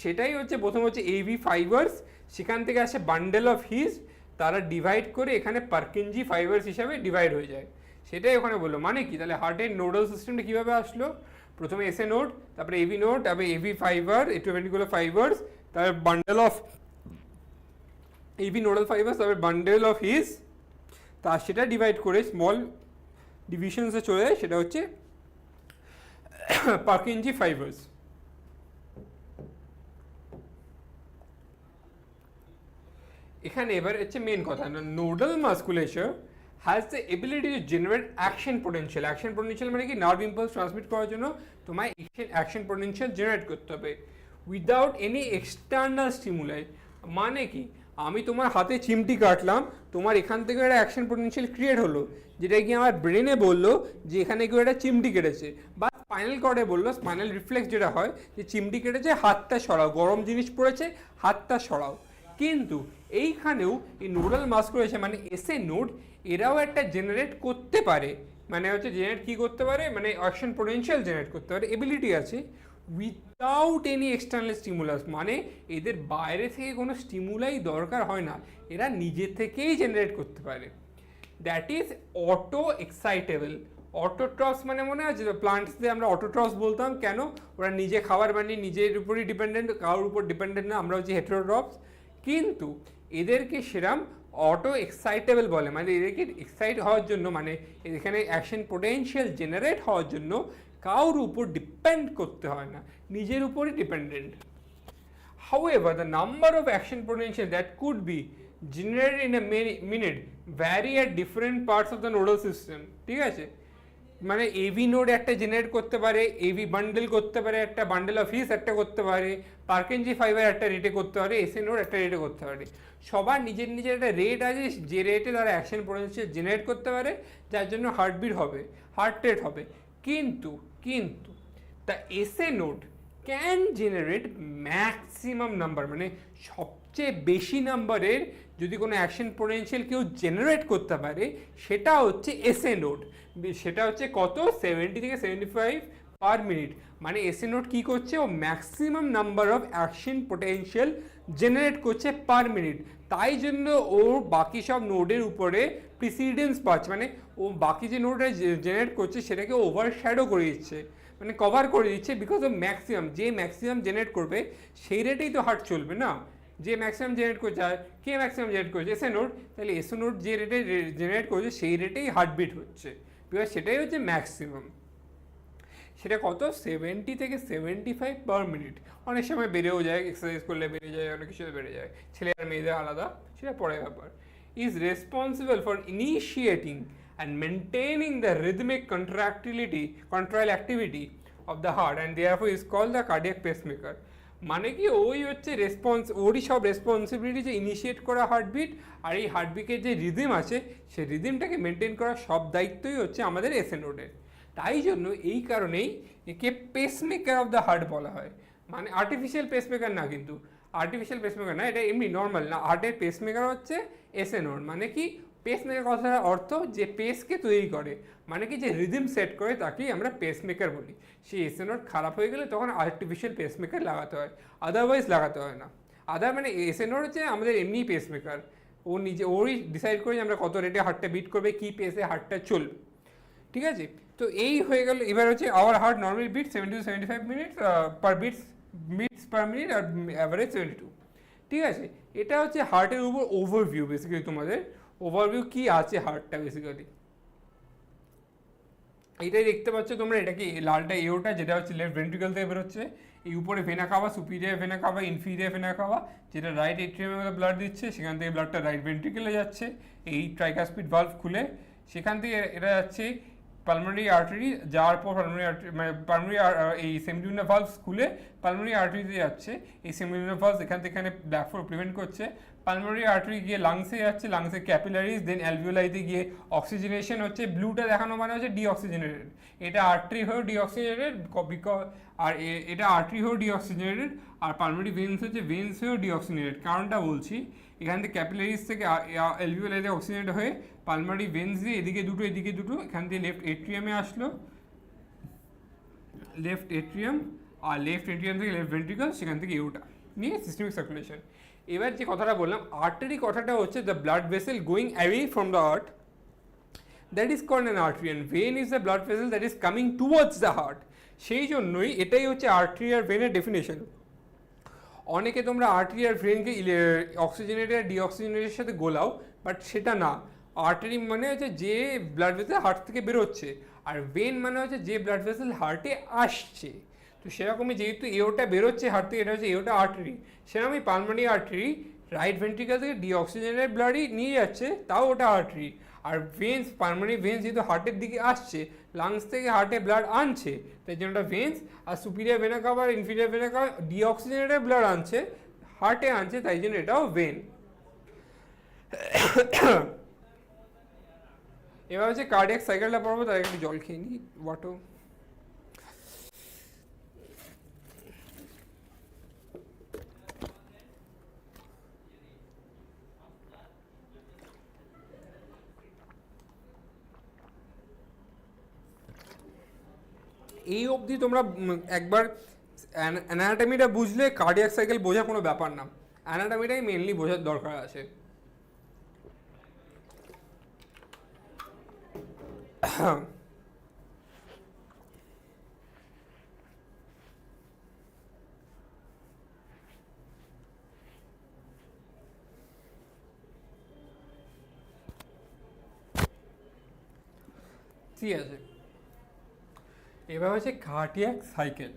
সেটাই হচ্ছে প্রথম হচ্ছে এভি ফাইবার্স, সেখান থেকে আসে বান্ডেল অফ হিজ, তারা ডিভাইড করে এখানে পার্কিনজি ফাইবার্স হিসাবে ডিভাইড হয়ে যায়। সেটাই ওখানে বললো। মানে কি তাহলে হার্টের নোডাল সিস্টেমটা কীভাবে আসলো? প্রথমে এসএ নোড, তারপরে এভি নোড, তারপরে এভি ফাইবার, এট্রিওভেন্ট্রিকুলার ফাইবার্স, তারপরে bundle of AV nodal fibres, তারপরে বান্ডেল অফ হিজ, তার সেটা ডিভাইড করে স্মল ডিভিশনসে চলে যায়, সেটা হচ্ছে পার্কিনজি ফাইবার্স। এখানে এবার হচ্ছে মেন কথা, nodal মাসকুলেচার has the ability to generate action potential. Action potential মানে কি? নার্ভ ইম্পালস ট্রান্সমিট করার জন্য তোমায় অ্যাকশন পোটেনশিয়াল জেনারেট করতে হবে উইদাউট এনি এক্সটার্নাল স্টিমুলাই। মানে কি? আমি তোমার হাতে চিমটি কাটলাম, তোমার এখান থেকে একটা অ্যাকশন পোটেনশিয়াল ক্রিয়েট হলো, যেটা কি আমার ব্রেনে বললো যে এখানে কেউ একটা চিমটি কেটেছে, বা স্পাইনাল কর্ডে বললো, স্পাইনাল রিফ্লেক্স যেটা হয় যে চিমটি কেটেছে, হাতটা সরাও, গরম জিনিস পড়েছে, হাতটা সরাও। কিন্তু এইখানেও এই নোডাল মাসকুলেচার মানে এসএ নোড, এরাও একটা জেনারেট করতে পারে। মানে হচ্ছে জেনারেট কী করতে পারে? মানে অ্যাকশন পোটেনশিয়াল জেনারেট করতে পারে, এবিলিটি আছে উইদাউট এনি এক্সটার্নাল স্টিমুলাস। মানে এদের বাইরে থেকে কোনো স্টিমুলাই দরকার হয় না, এরা নিজে থেকেই জেনারেট করতে পারে। That is auto excitable. Autotrophs মানে মনে আছে তো, প্লান্টসদের আমরা অটোট্রফস বলতাম কেন, ওরা নিজে খাবার বানিয়ে নিজের উপরই ডিপেন্ডেন্ট, কারোর উপর ডিপেন্ডেন্ট না, আমরা হচ্ছে হেটেরোট্রফস। কিন্তু এদেরকে সেরাম অটো এক্সাইটেবল বলে, মানে এদেরকে এক্সাইট হওয়ার জন্য, মানে এখানে অ্যাকশন পোটেনশিয়াল জেনারেট হওয়ার জন্য কারোর উপর ডিপেন্ড করতে হয় না, নিজের উপরই dependent. However, the number of action potential that could be generated in a minute vary at different parts of the nodal system. ঠিক আছে, মানে এভি নোড একটা জেনারেট করতে পারে, এভি বান্ডেল করতে পারে, একটা বান্ডেল অফ হিস একটা করতে পারে, পার্কেনজি ফাইবার একটা রেটে করতে পারে, এসএ নোড একটা রেটে করতে পারে। সবার নিজের নিজের একটা রেট আছে, যে রেটে তারা অ্যাকশন পোটেনশিয়াল জেনারেট করতে পারে, যার জন্য হার্টবিট হবে, হার্ট রেট হবে। কিন্তু কিন্তু the SA node can generate maximum number, মানে সবচেয়ে বেশি নাম্বারের যদি কোনো অ্যাকশন পোটেনশিয়াল কেউ জেনারেট করতে পারে সেটা হচ্ছে এসএ নোড। সেটা হচ্ছে কত, 70 থেকে 75 পার মিনিট। মানে এসএ নোড কী করছে, ও maximum number of action potential generate করছে পার মিনিট। তাই জন্য ও বাকি সব নোডের উপরে প্রিসিডেন্স পাচ্ছে, মানে ও বাকি যে নোডটা জেনারেট করছে সেটাকে ওভারশ্যাডো করে দিচ্ছে, মানে কভার করে দিচ্ছে, বিকজ অফ ম্যাক্সিমাম। যে ম্যাক্সিমাম জেনারেট করবে সেই রেটেই তো হার্ট চলবে না, যে ম্যাক্সিমাম জেনারেট করছে। আর কে ম্যাক্সিমাম জেনারেট করছে, এসএ নোড, তাহলে এসএ নোড যে রেটে জেনারেট করছে সেই রেটেই হার্টবিট হচ্ছে, বিকজ সেটাই হচ্ছে ম্যাক্সিমাম। সেটা কত, 70 থেকে 75 পার মিনিট। অনেক সময় বেড়েও যায়, এক্সারসাইজ করলে বেড়ে যায়, অনেক কিছু বেড়ে যায়, ছেলে আর মেয়েদের আলাদা, সেটা পরের ব্যাপার। Is responsible for initiating and maintaining the rhythmic contractile activity of the heart and therefore is called the cardiac pacemaker. মানে কি, ওই হচ্ছে ওরই সব রেসপন্সিবিলিটি, যে ইনিশিয়েট করা হার্টবিট, আর এই হার্টবিটের যে রিদিম আছে সেই রিদিমটাকে মেনটেন করার সব দায়িত্বই হচ্ছে আমাদের এসএ নোডের। তাই জন্য এই কারণেই একে পেসমেকার অফ দ্য হার্ট বলা হয়। মানে আর্টিফিশিয়াল পেসমেকার না, কিন্তু আর্টিফিশিয়াল পেসমেকার না, এটা এমনি নর্মাল না। হার্টের পেসমেকার হচ্ছে এসএ নোড। মানে কি, পেসমেকার কথার অর্থ যে পেসকে তৈরি করে, মানে কি যে রিদিম সেট করে, তাকেই আমরা পেসমেকার বলি। সেই এসএ নোড খারাপ হয়ে গেলে তখন আর্টিফিশিয়াল পেসমেকার লাগাতে হয়, আদারওয়াইজ লাগাতে হয় না। মানে এসএ নোড হচ্ছে আমাদের এমনি পেসমেকার, ও নিজে ওরই ডিসাইড করে যে আমরা কত রেটে হার্টটা বিট করবে, কী পেসে হার্টটা চলবে। ঠিক আছে, তো এই হয়ে গেল। এবার হচ্ছে our heart normal beat 70 to 75 minute per beats per minute, আর অ্যাভারেজ 72। ঠিক আছে, এটা হচ্ছে হার্টের উপর ওভারভিউ। বেসিক্যালি তোমাদের ওভারভিউ কি আছে হার্টটা, বেসিক্যালি এটাই দেখতে পাচ্ছ তোমরা। এটা কি লালটা এওটা, যেটা হচ্ছে লেফট ভেন্ট্রিকল থেকে বেরোচ্ছে, এই উপরে ভেনা খাওয়া, সুপিরিয়ার ভেনা খাওয়া, ইনফিরিয়ার ভেনা খাওয়া, যেটা রাইট এট্রিয়ামে ব্লাড দিচ্ছে, সেখান থেকে ব্লাডটা রাইট ভেন্ট্রিকলে যাচ্ছে, এই ট্রাইকাসপিড ভালভ খুলে সেখান থেকে এটা যাচ্ছে পালমোনারি আর্টারি, যাওয়ার পর পালমোনারি আর্টারি, মানে পালমোনারি এই সেমিলুনার ভালভস খুলে পালমোনারি আর্টারিতে যাচ্ছে। এই সেমিলুনার ভালভস এখান থেকে এখানে ব্ল্যাক ফ্লো প্রিভেন্ট করছে। পালমোনারি আর্টারি গিয়ে লাংসে যাচ্ছে, লাংসে ক্যাপিলারিজ, দেন অ্যালভিওলাইতে গিয়ে অক্সিজেনেশন হচ্ছে। ব্লুটা দেখানো মানে হচ্ছে ডিঅক্সিজেনেটেড, এটা আর্টারি হয়েও ডিঅক্সিজেনেটেড, আর এটা আর্টারি হয়েও ডিঅক্সিজেনেটেড, আর পালমোনারি ভেন্স হচ্ছে ভেন্স হয়েও ডিঅক্সিজেনেটেড। কারণটা বলছি, এখান থেকে ক্যাপিলারিজ থেকে অ্যালভিওলাইতে অক্সিজেনেট হয়ে পালমারি ভেন্স দিয়ে এদিকে দুটো, এখান থেকে লেফট এট্রিয়ামে আসলো, লেফট এট্রিয়াম, আর লেফট এট্রিয়াম থেকে লেফট ভেন্ট্রিকল, সেখান থেকে এওটা নিয়ে সিস্টেমিক সার্কুলেশন। এবার যে কথাটা বললাম, আর্টারি কথাটা হচ্ছে the blood vessel going away from the heart, that is called an artery, and vein is the blood vessel that is coming towards the heart. সেই জন্যই এটাই হচ্ছে আর্টারি আর ভেনের ডেফিনেশন। অনেকে তোমরা আর্টারি আর ভেনকে অক্সিজেনেটেড আর ডিঅক্সিজেনেটের সাথে গোলাও, বাট সেটা না। আর্টারি মানে হচ্ছে যে ব্লাড ভেসেল হার্ট থেকে বেরোচ্ছে, আর ভেন মানে হচ্ছে যে ব্লাড ভেসেল হার্টে আসছে। তো সেরকমই যেহেতু এওটা বেরোচ্ছে হার্ট থেকে, এটা হচ্ছে এওটা আর্টারি, সেরকমই পালমোনারি আর্টারি রাইট ভেন্ট্রিকল থেকে ডিঅক্সিজেনেটেড ব্লাডই নিয়ে যাচ্ছে, তাও ওটা আর্টারি। আর ভেন্স, পালমোনারি ভেন্স যেহেতু হার্টের দিকে আসছে, লাংস থেকে হার্টে ব্লাড আনছে, তাই জন্য ওটা ভেন্স। আর সুপিরিয়ার ভেনা কাভা আর inferior vena cava deoxygenated blood আনছে, হার্টে আনছে, তাই জন্য এটাও ভেন। এবার হচ্ছে কার্ডিয়াক সাইকেলটা পড়বো, তার একটু জল খেয়ে নিই, ওয়াটার। এই অবধি তোমরা একবার অ্যানাটমিটা বুঝলে কার্ডিয়াক সাইকেল বোঝা কোনো ব্যাপার না, অ্যানাটমিটাই মেনলি বোঝার দরকার আছে। ঠিক আছে, এবার হচ্ছে cardiac cycle.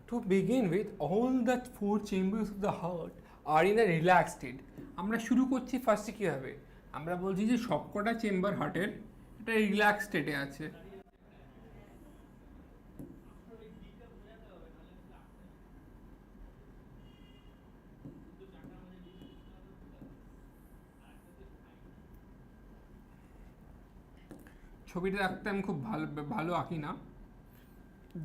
To begin with all the four chambers of the heart are in a relax state. আমরা শুরু করছি ফার্স্টে কী হবে, আমরা বলছি যে সবকটা চেম্বার হার্টের এটা রিল্যাক্স স্টেটে আছে। ছবিটা আঁকতে আমি খুব ভালো আঁকি না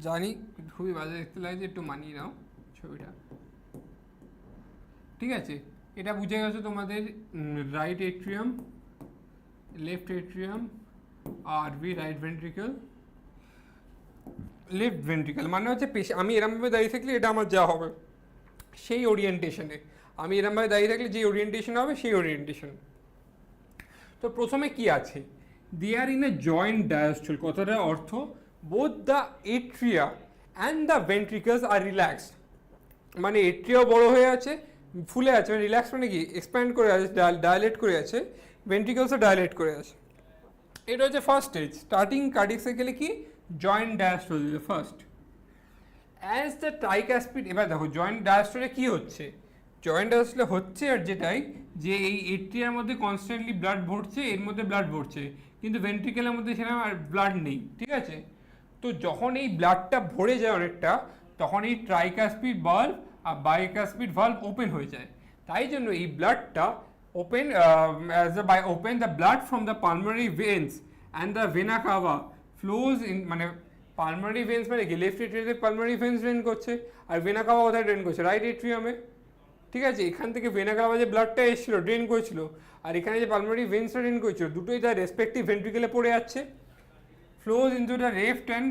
জানি, খুবই বাজে দেখতে লাগছে, একটু মানিয়ে নাও ছবিটা। ঠিক আছে, এটা বুঝে গেছো তোমাদের right atrium, left atrium, RV right ventricle, left ventricle মানে হচ্ছে আমি এরমভাবে দাঁড়িয়ে থাকলে এটা আমার যা হবে সেই ওরিয়েন্টেশনে, আমি এরমভাবে দাঁড়িয়ে থাকলে যে ওরিয়েন্টেশন হবে সেই ওরিয়েন্টেশন। তো প্রথমে কি আছে, they are in a joint diastole, কথাটার অর্থ both the atria and the ventricles are relaxed, মানে এট্রিয়াও বড় হয়ে আছে, ফুলে আছে, মানে রিল্যাক্স মানে কি এক্সপ্যান্ড করে আছে, ডায়ালেট করে আছে, ভেন্ট্রিকলসও ডায়ালেট করে আছে। এটা হচ্ছে ফার্স্ট স্টেজ। স্টার্টিং কার্ডিয়াক সাইকেলে কি joint diastole first as the tricuspid. এবার দেখো জয়েন্ট ডায়াস্টলে কি হচ্ছে, জয়েন্ট ডায়াস্টলে হচ্ছে আর যেটাই যে এই এট্রিয়ার মধ্যে কনস্ট্যান্টলি ব্লাড ভরছে, এর মধ্যে ব্লাড ভরছে, কিন্তু ভেন্ট্রিকেলের মধ্যে সেরকম আর ব্লাড নেই। ঠিক আছে, তো যখন এই ব্লাডটা ভরে যায় অনেকটা, তখন এই ট্রাইকাসপিড ভালভ আর বাইকাসপিড ভালভ ওপেন হয়ে যায়। তাই জন্য এই ব্লাডটা open open the blood from the pulmonary veins and the vena cava flows in, মানে পালমারি ভেন্স মানে কি লেফট এট্রিয়ামে পালমারি ভেন্স ড্রেন করছে, আর ভেনা কাভা কোথায় ড্রেন করছে, রাইট এট্রিয়ামে। ঠিক আছে, এখান থেকে ভেনা কাভা যে ব্লাডটা এসেছিলো ড্রেন করেছিল, আর এখানে যে পালমারি ভেন্সটা ড্রেন করেছিল, দুটোই তার রেসপেক্টিভ ভেন্ট্রিকেলে পড়ে যাচ্ছে। Flows into the left and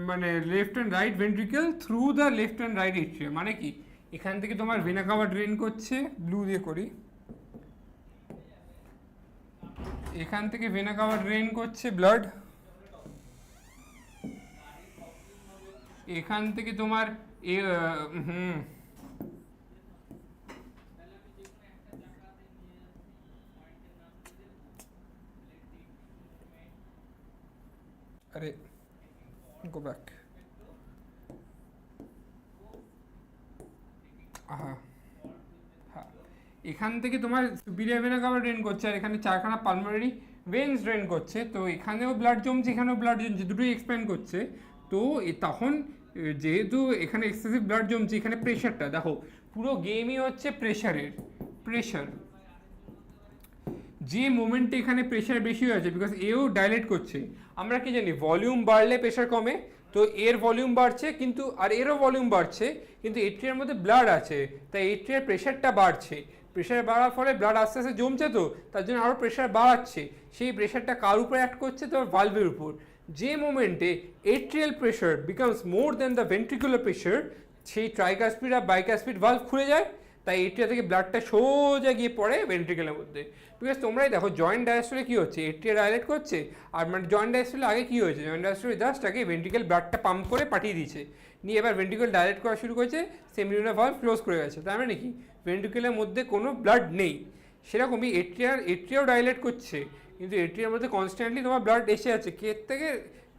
মানে left and right ventricle through the left and right atrium. মানে কি এখান থেকে তোমার ভেনা কাভা ড্রেন করছে, ব্লু দিয়ে করি, এখান থেকে ভেনা কাভা ড্রেন করছে ব্লাড, এখান থেকে তোমার আরে গো ব্যাক, হ্যাঁ হ্যাঁ, এখান থেকে তোমার সুপিরিয়র ভেনা কাভা ড্রেন করছে, আর এখানে চারখানা পালমারি ভেন্স ড্রেন করছে, তো এখানেও ব্লাড জমছে, এখানেও ব্লাড জমছে, দুটোই এক্সপ্যান্ড করছে। তো তখন যেহেতু এখানে এক্সেসিভ ব্লাড জমছে, এখানে প্রেশারটা দেখো, পুরো গেমই হচ্ছে প্রেশারের, প্রেশার যে মোমেন্টে এখানে প্রেশার বেশি হয়েছে, বিকজ এও ডাইলেট করছে। আমরা কি জানি ভলিউম বাড়লে প্রেশার কমে, তো এর ভলিউম বাড়ছে কিন্তু আর এরও ভলিউম বাড়ছে, কিন্তু এট্রিয়ার মধ্যে ব্লাড আছে, তাই এট্রিয়ার প্রেশারটা বাড়ছে। প্রেশার বাড়ার ফলে ব্লাড আস্তে আস্তে জমছে, তো তার জন্য আরও প্রেশার বাড়াচ্ছে। সেই প্রেশারটা কার উপর অ্যাক্ট করছে, তো ভালভের উপর। যে মোমেন্টে atrial pressure becomes more than the ventricular pressure, সেই ট্রাইকাসপিড আর বাইকাসপিড ভালভ খুলে যায়, তাই এট্রিয়া থেকে ব্লাডটা সোজা গিয়ে পড়ে ভেন্ট্রিকেলের মধ্যে। বিকজ তোমরাই দেখো জয়েন্ট ডায়াস্টলে কী হচ্ছে, এট্রিয়া ডাইলেট করছে, আর মানে জয়েন্ট ডায়াস্টলে আগে কী হয়েছে, জয়েন্ট ডায়াস্টলে জাস্ট আগে ভেন্ট্রিকেল ব্লাডটা পাম্প করে পাঠিয়ে দিয়েছে, নিয়ে এবার ভেন্ট্রিকেল ডাইলেট করা শুরু করেছে, সেমিলুনার ভালভ ক্লোজ করে গেছে, তার মানে কি ভেন্ট্রিকেলের মধ্যে কোনো ব্লাড নেই। সেরকমই এট্রিয়াও ডাইলেট করছে, কিন্তু এট্রিয়ার মধ্যে কনস্ট্যান্টলি তোমার ব্লাড এসে আছে কে থেকে,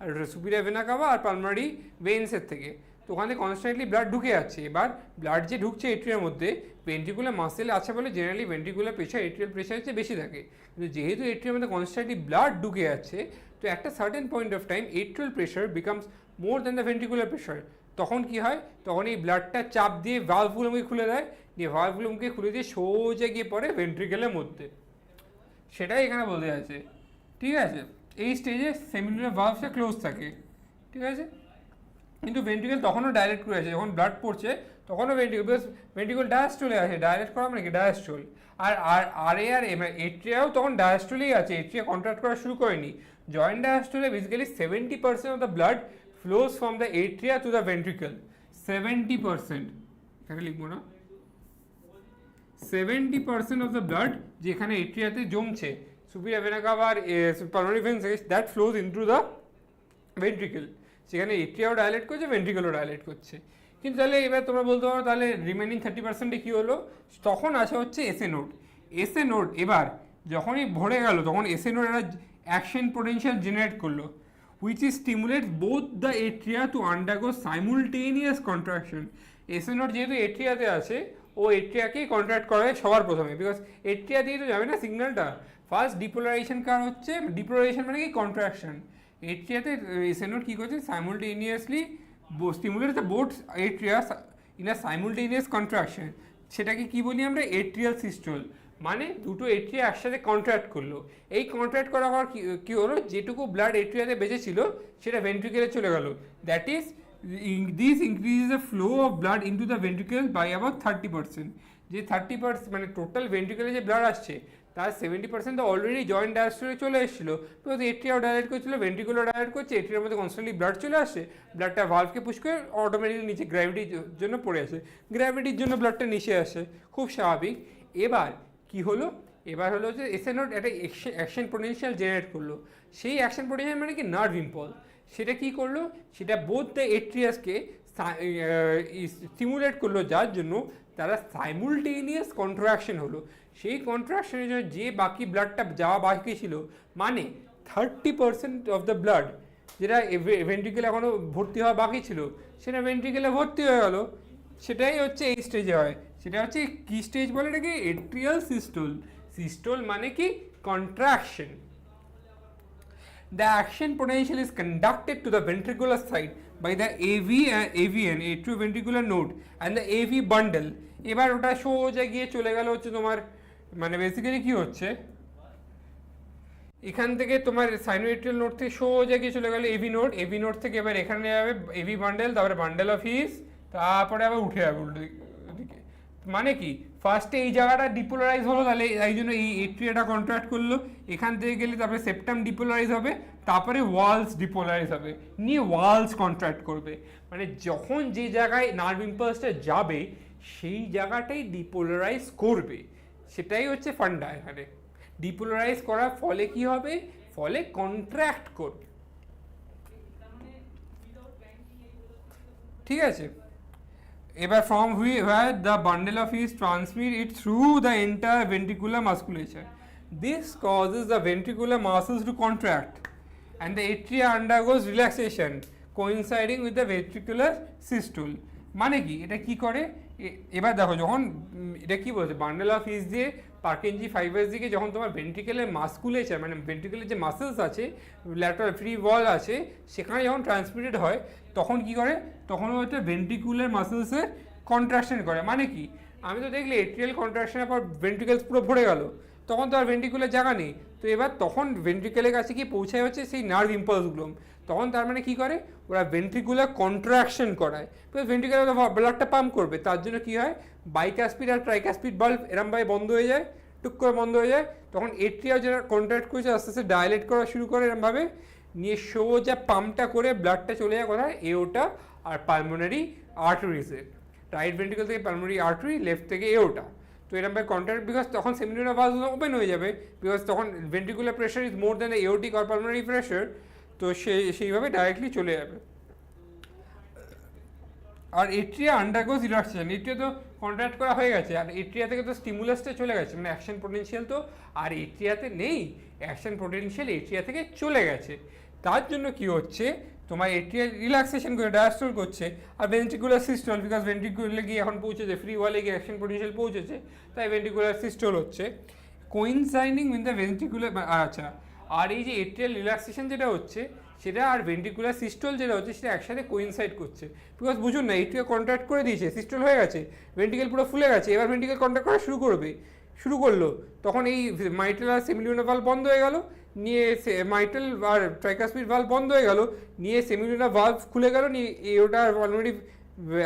আর সুপিরিয়র ভেনা কাভা আর পালমারি ভেন্সের থেকে, তো ওখানে কনস্ট্যান্টলি ব্লাড ঢুকে যাচ্ছে। এবার ব্লাড যে ঢুকছে এট্রিয়ার মধ্যে, ভেন্ট্রিকুলার মাসেল আছে বলে generally ventricular pressure atrial pressure চেয়ে বেশি থাকে, কিন্তু যেহেতু এট্রিয়ার মধ্যে কনস্ট্যান্টলি ব্লাড ঢুকে যাচ্ছে, তো একটা certain point of time atrial pressure becomes more than the ventricular pressure. তখন কি হয়, তখন এই ব্লাডটা চাপ দিয়ে ভালভগুলোকে খুলে দেয়, দিয়ে ভালভগুলোকে খুলে দিয়ে সোজা গিয়ে পড়ে ভেন্ট্রিকেলের মধ্যে। সেটাই এখানে বলতে আছে। ঠিক আছে, এই স্টেজে সেমিলুনার ভালভসটা ক্লোজ থাকে। ঠিক আছে, কিন্তু ভেন্ট্রিকেল তখনও ডাইলেট করে আছে, যখন ব্লাড পড়ছে তখনও ভেন্ট্রিকেল ডায়াস্টলে আছে, ডাইলেট করা মানে কি ডায়াস্টল। আর আর এট্রিয়াও তখন ডায়াস্টলেই আছে, এট্রিয়া কন্ট্রাক্ট করা শুরু করেনি। জয়েন্ট ডায়াস্টলে basically 70% of the blood flows from the atria to the ventricle. 70%, এখানে লিখবো না, 70% অফ দ্য ব্লাড যেখানে এট্রিয়াতে জমছে, সো superior vena cava আর pulmonary veins that flows into the ventricle, সেখানে এট্রিয়াও ডাইলেট করছে, ভেন্ট্রিকেলও ডাইলেট করছে। কিন্তু তাহলে এবার তোমরা বলতে পারো তাহলে রিমেনিং 30%-এ কী হলো, তখন আসা হচ্ছে এসএ নোড। এসএ নোড এবার যখনই ভরে গেল তখন এসএ নোড একটা অ্যাকশন পোটেনশিয়াল জেনারেট করলো, which is stimulates both the atria to undergo simultaneous contraction. SA node যেহেতু এট্রিয়াতে আছে, ও এট্রিয়াকেই কন্ট্রাক্ট করে সবার প্রথমে, বিকজ এট্রিয়া দিয়ে তো যাবে না সিগন্যালটা। ফার্স্ট ডিপোলারাইজেশন কার হচ্ছে, ডিপোলারাইজেশন মানে কি কন্ট্রাকশন। এট্রিয়াতে এসএ নোড কী করছে, সাইমultaneously stimulates the both atria in a simultaneous contraction, সেটাকে কি বলি আমরা, এট্রিয়াল সিস্টোল। মানে দুটো এট্রিয়া একসাথে কন্ট্রাক্ট করলো। এই কন্ট্রাক্ট করার পর কী হলো, যেটুকু ব্লাড এট্রিয়াতে বেঁচেছিল সেটা ভেন্ট্রিকেলে চলে গেল। That is this increases the flow of blood into the ventricle by about 30%. যে 30% মানে টোটাল ভেন্ট্রিকেলে যে ব্লাড আসছে তার 70% তো অলরেডি জয়েন্ট ডায়াস্টোলে চলে এসেছিলো, বিকজ এট্রিয়াও ডাইলেট করছিল, ভেন্ট্রিকুলার ডাইলেট করছে, এট্রিয়ার মধ্যে কনস্ট্যান্টলি ব্লাড চলে আসছে, ব্লাডটা ভালভকে পুশ করে অটোমেটিক্যালি নিচে গ্র্যাভিটির জন্য পড়ে আসে, গ্র্যাভিটির জন্য ব্লাডটা নিচে আসে, খুব স্বাভাবিক। এবার কি হলো, এবার হলো যে এসএ নোড একটা অ্যাকশন পোটেনশিয়াল জেনারেট করলো। সেই অ্যাকশন পোটেনশিয়াল মানে কি, নার্ভ ইম্পালস। সেটা কি করলো, সেটা বোথ দ্য এট্রিয়াসকে স্টিমুলেট করলো, যার জন্য তারা সাইমুলটেনিয়াস কন্ট্রাকশন হলো। সেই কন্ট্রাকশনের জন্য যে বাকি ব্লাডটা যাওয়া বাকি ছিল, মানে 30% অফ দ্য ব্লাড যেটা ভেন্ট্রিকেলে এখনও ভর্তি হওয়া বাকি ছিল, সেটা ভেন্ট্রিকেলে ভর্তি হয়ে গেল। সেটাই হচ্ছে এই স্টেজে হয়। সেটা হচ্ছে কি স্টেজ বলে এটাকে, এট্রিয়াল সিস্টোল। সিস্টোল মানে কি, contraction. The action potential is conducted to the ventricular side by the AVN atrioventricular node and the AV bundle. এবার ওটা সোজা গিয়ে চলে গেল হচ্ছে তোমার, মানে বেসিক্যালি কি হচ্ছে, এখান থেকে তোমার সাইনোএট্রিয়াল নোড থেকে সোজা গিয়ে চলে গেল এভি নোড, এভি নোড থেকে এবার এখানে যাবে এভি বান্ডেল, তারপরে বান্ডেল অফ হিস, তারপরে আবার উঠে যাবে উল্টো দিকে। মানে কি, ফার্স্টে এই জায়গাটা ডিপোলারাইজ হলো, তাহলে এই জন্য এই এট্রিয়াটা কন্ট্রাক্ট করলো, এখান থেকে গেলে তারপরে সেপ্টাম ডিপোলারাইজ হবে, তারপরে ওয়ালস ডিপোলারাইজ হবে, নিয়ে ওয়ালস কন্ট্রাক্ট করবে। মানে যখন যে জায়গায় নার্ভ ইম্পালসটা যাবে সেই জায়গাটাই ডিপোলারাইজ করবে, সেটাই হচ্ছে ফান্ডা। এখানে ডিপোলারাইজ করার ফলে কি হবে, ফলে কন্ট্রাক্ট করবে। ঠিক আছে, এবার from where the bundle of is transmit it through the entire ventricular musculature. This causes the ventricular muscles to contract and the atria undergoes relaxation coinciding with the ventricular systole. মানে কি, এটা কি করে, এবার দেখো যখন এটা কি বলছে, বান্ডেল অফ হিস দিয়ে পার্কিনজি ফাইবার্স দিকে যখন তোমার ভেন্ট্রিকেলের মাসকুলেচার মানে ভেন্ট্রিকেলের যে মাসেলস আছে, ল্যাটারাল ফ্রি ওয়াল আছে, সেখানে যখন ট্রান্সমিটেড হয় তখন কি করে, তখন হচ্ছে ভেন্ট্রিকুলার মাসেলসের কন্ট্রাকশন করে। মানে কি, আমি তো দেখলে এট্রিয়াল কন্ট্রাকশনের পর ভেন্ট্রিকেলস পুরো ভরে গেল, তখন তো আর ভেন্ট্রিকুলার জায়গা নেই, তো এবার তখন ভেন্ট্রিকেলের কাছে কি পৌঁছায় হচ্ছে সেই নার্ভ ইম্পালসগুলো, তখন তার মানে কি করে, ওরা ভেন্ট্রিকুলার কন্ট্রাকশন করায়, ভেন্ট্রিকুলার ব্লাডটা পাম্প করবে, তার জন্য কি হয়, বাইকাসপিড আর ট্রাইকাসপিড বাল্ব এরমভাবে বন্ধ হয়ে যায়, টুক করে বন্ধ হয়ে যায়, তখন এট্রিয়া যারা কন্ট্রাক্ট করেছে আস্তে আস্তে ডাইলেট করা শুরু করে এরমভাবে, নিয়ে সোজা পাম্পটা করে ব্লাডটা চলে যায় কোথায়, এওটা আর পালমোনারি আর্টারিজে, রাইট ভেন্ট্রিকল থেকে পালমোনারি আর্টারি, লেফট থেকে এওটা। তো এরকমভাবে কন্ট্রাক্ট, বিকজ তখন সেমিনুলার ভালভ ওপেন হয়ে যাবে, বিকজ তখন ventricular pressure is more than aortic আর পালমোনারি প্রেশার, তো সেইভাবে ডাইরেক্টলি চলে যাবে। আর এট্রিয়া আন্ডারগোজ রিল্যাক্সেশন, এট্রিয়া তো কন্ট্রাক্ট করা হয়ে গেছে, আর এট্রিয়া থেকে তো স্টিমুলাসটা চলে গেছে, মানে অ্যাকশন পোটেনশিয়াল তো আর এট্রিয়াতে নেই, অ্যাকশন পোটেনশিয়াল এট্রিয়া থেকে চলে গেছে, তার জন্য কি হচ্ছে, তোমার এট্রিয়া রিল্যাক্সেশন করে ডায়াস্টোল করছে, আর ভেন্ট্রিকুলার সিস্টোল, বিকজ ভেন্ট্রিকুলারে গিয়ে এখন পৌঁছেছে, ফ্রি ওয়ালে গিয়ে অ্যাকশন পোটেনশিয়াল পৌঁছেছে, তাই ভেন্ট্রিকুলার সিস্টোল হচ্ছে, কোইনসাইডিং উইথ দ্য ভেন্ট্রিকুলার। আচ্ছা, আর এই যে এট্রিয়াল রিল্যাক্সেশন যেটা হচ্ছে সেটা আর ভেন্ট্রিকুলার সিস্টোল যেটা হচ্ছে সেটা একসাথে কোইনসাইড করছে, বিকজ বুঝুন না, এট্রিয়া কন্ট্রাক্ট করে দিয়েছে, সিস্টোল হয়ে গেছে, ভেন্ট্রিকেল পুরো ফুলে গেছে, এবার ভেন্ট্রিকেল কন্ট্রাক্ট করা শুরু করলো, তখন এই মাইট্রাল আর সেমিলুনার ভালভ বন্ধ হয়ে গেল, নিয়ে মাইট্রাল আর ট্রাইকাসপিড ভালভ বন্ধ হয়ে গেল, নিয়ে সেমিলুনার ভালভ খুলে গেল, নিয়ে ওটা অলরেডি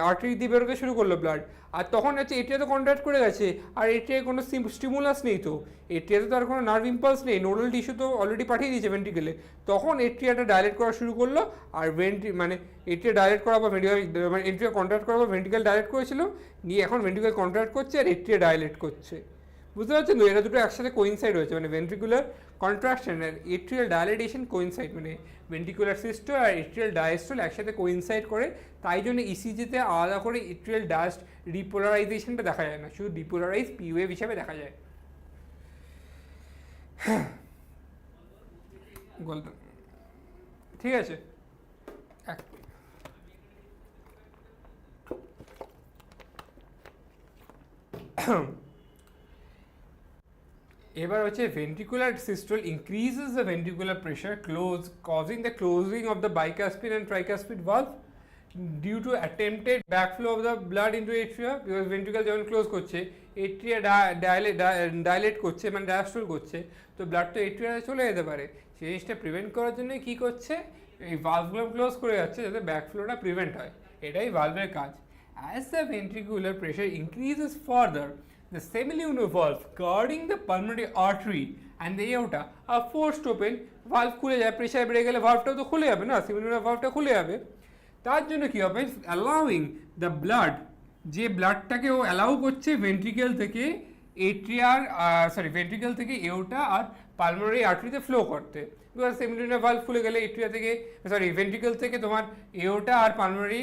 আর্টারি দিয়ে বেরোতে শুরু করলো ব্লাড, আর তখন হচ্ছে এট্রিয়া তো কন্ট্রাক্ট করে গেছে, আর এট্রিয়ায় কোনো স্টিমুলাস নেই, তো এট্রিয়াতে তো আর কোনো নার্ভ ইম্পালস নেই, নোডাল টিস্যু তো অলরেডি পাঠিয়ে দিয়েছে ভেন্ট্রিকেলে, তখন এট্রিয়াটা ডাইলেট করা শুরু করলো, আর মানে এট্রিয়া ডাইলেট করার পর মানে এট্রিয়া কন্ট্রাক্ট করার পর ভেন্ট্রিকেল ডাইলেট করেছিল, নিয়ে এখন ভেন্ট্রিকেল কন্ট্রাক্ট করছে আর এট্রিয়া ডাইলেট করছে, বুঝতে পারছেন তো? এটা দুটো একসাথে কোইনসাইড হয়েছে, মানে ভেন্ট্রিকুলার কন্ট্রাকশন আর এট্রিয়াল ডায়ালেটেশন কোইনসাইড, মানে ভেন্ট্রিকুলার সিস্টোল আর এট্রিয়াল ডায়াস্টোল একসাথে কোইনসাইড করে, তাই জন্য ইসিজিতে আলাদা করে এট্রিয়াল ডাস্ট রিপোলারাইজেশনটা দেখা যায় না, শুধু ডিপোলারাইজ পি ওয়েভ হিসাবে দেখা যায়। ঠিক আছে, এবার হচ্ছে ventricular systole increases the ventricular pressure causing the closing of the bicuspid and tricuspid valve due to attempted backflow of the blood into atria, because ventricle যখন ক্লোজ করছে এট্রিয়া ডাইলেট করছে, মানে ডায়াস্টোল করছে, তো ব্লাড তো এট্রিয়াতে চলে যেতে পারে। সেই জিনিসটা প্রিভেন্ট করার জন্য কি করছে, এই ভালভগুলো ক্লোজ করে যাচ্ছে যাতে ব্যাকফ্লোটা প্রিভেন্ট হয়, এটাই ভালভের কাজ। As the ventricular pressure increases further, the semilunar valve guarding the pulmonary artery and the aorta are forced open, valve খুলে যায়, প্রেশার বেড়ে গেলে ভালভটাও তো খুলে যাবে না, সেমিলুনার ভালভটা খুলে যাবে। তার জন্য কী হবে, অ্যালাউইং দ্য ব্লাড, যে ব্লাডটাকে ও অ্যালাউ করছে ভেন্ট্রিকেল থেকে ভেন্ট্রিকেল থেকে এওটা আর পালমোনারি আর্টারিতে ফ্লো করতে, বিকজ সেমিলুনার ভালভ খুলে গেলে ভেন্ট্রিকেল থেকে তোমার এওটা আর পালমোনারি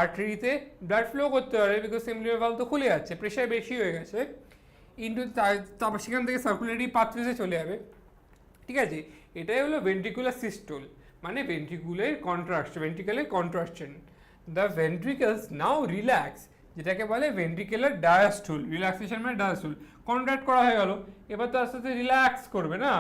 আর্টারিতে ব্লাড ফ্লো করতে পারে, বিকজ সেমিলুনার ভালভ তো খুলে যাচ্ছে, প্রেশার বেশি হয়ে গেছে, তারপর সেখান থেকে সার্কুলেটরি পাথওয়েজে চলে যাবে। ঠিক আছে, এটাই হলো ভেন্ট্রিকুলার সিস্টোল, মানে ভেন্ট্রিকুলের contraction. The ventricles now relax, যেটাকে বলে ভেন্ট্রিকুলার ডায়াস্টোল, রিল্যাক্সেশন মানে ডায়াস্টোল, কন্ট্রাক্ট করা হয়ে গেল, এবার তো আস্তে আস্তে রিল্যাক্স করবে না,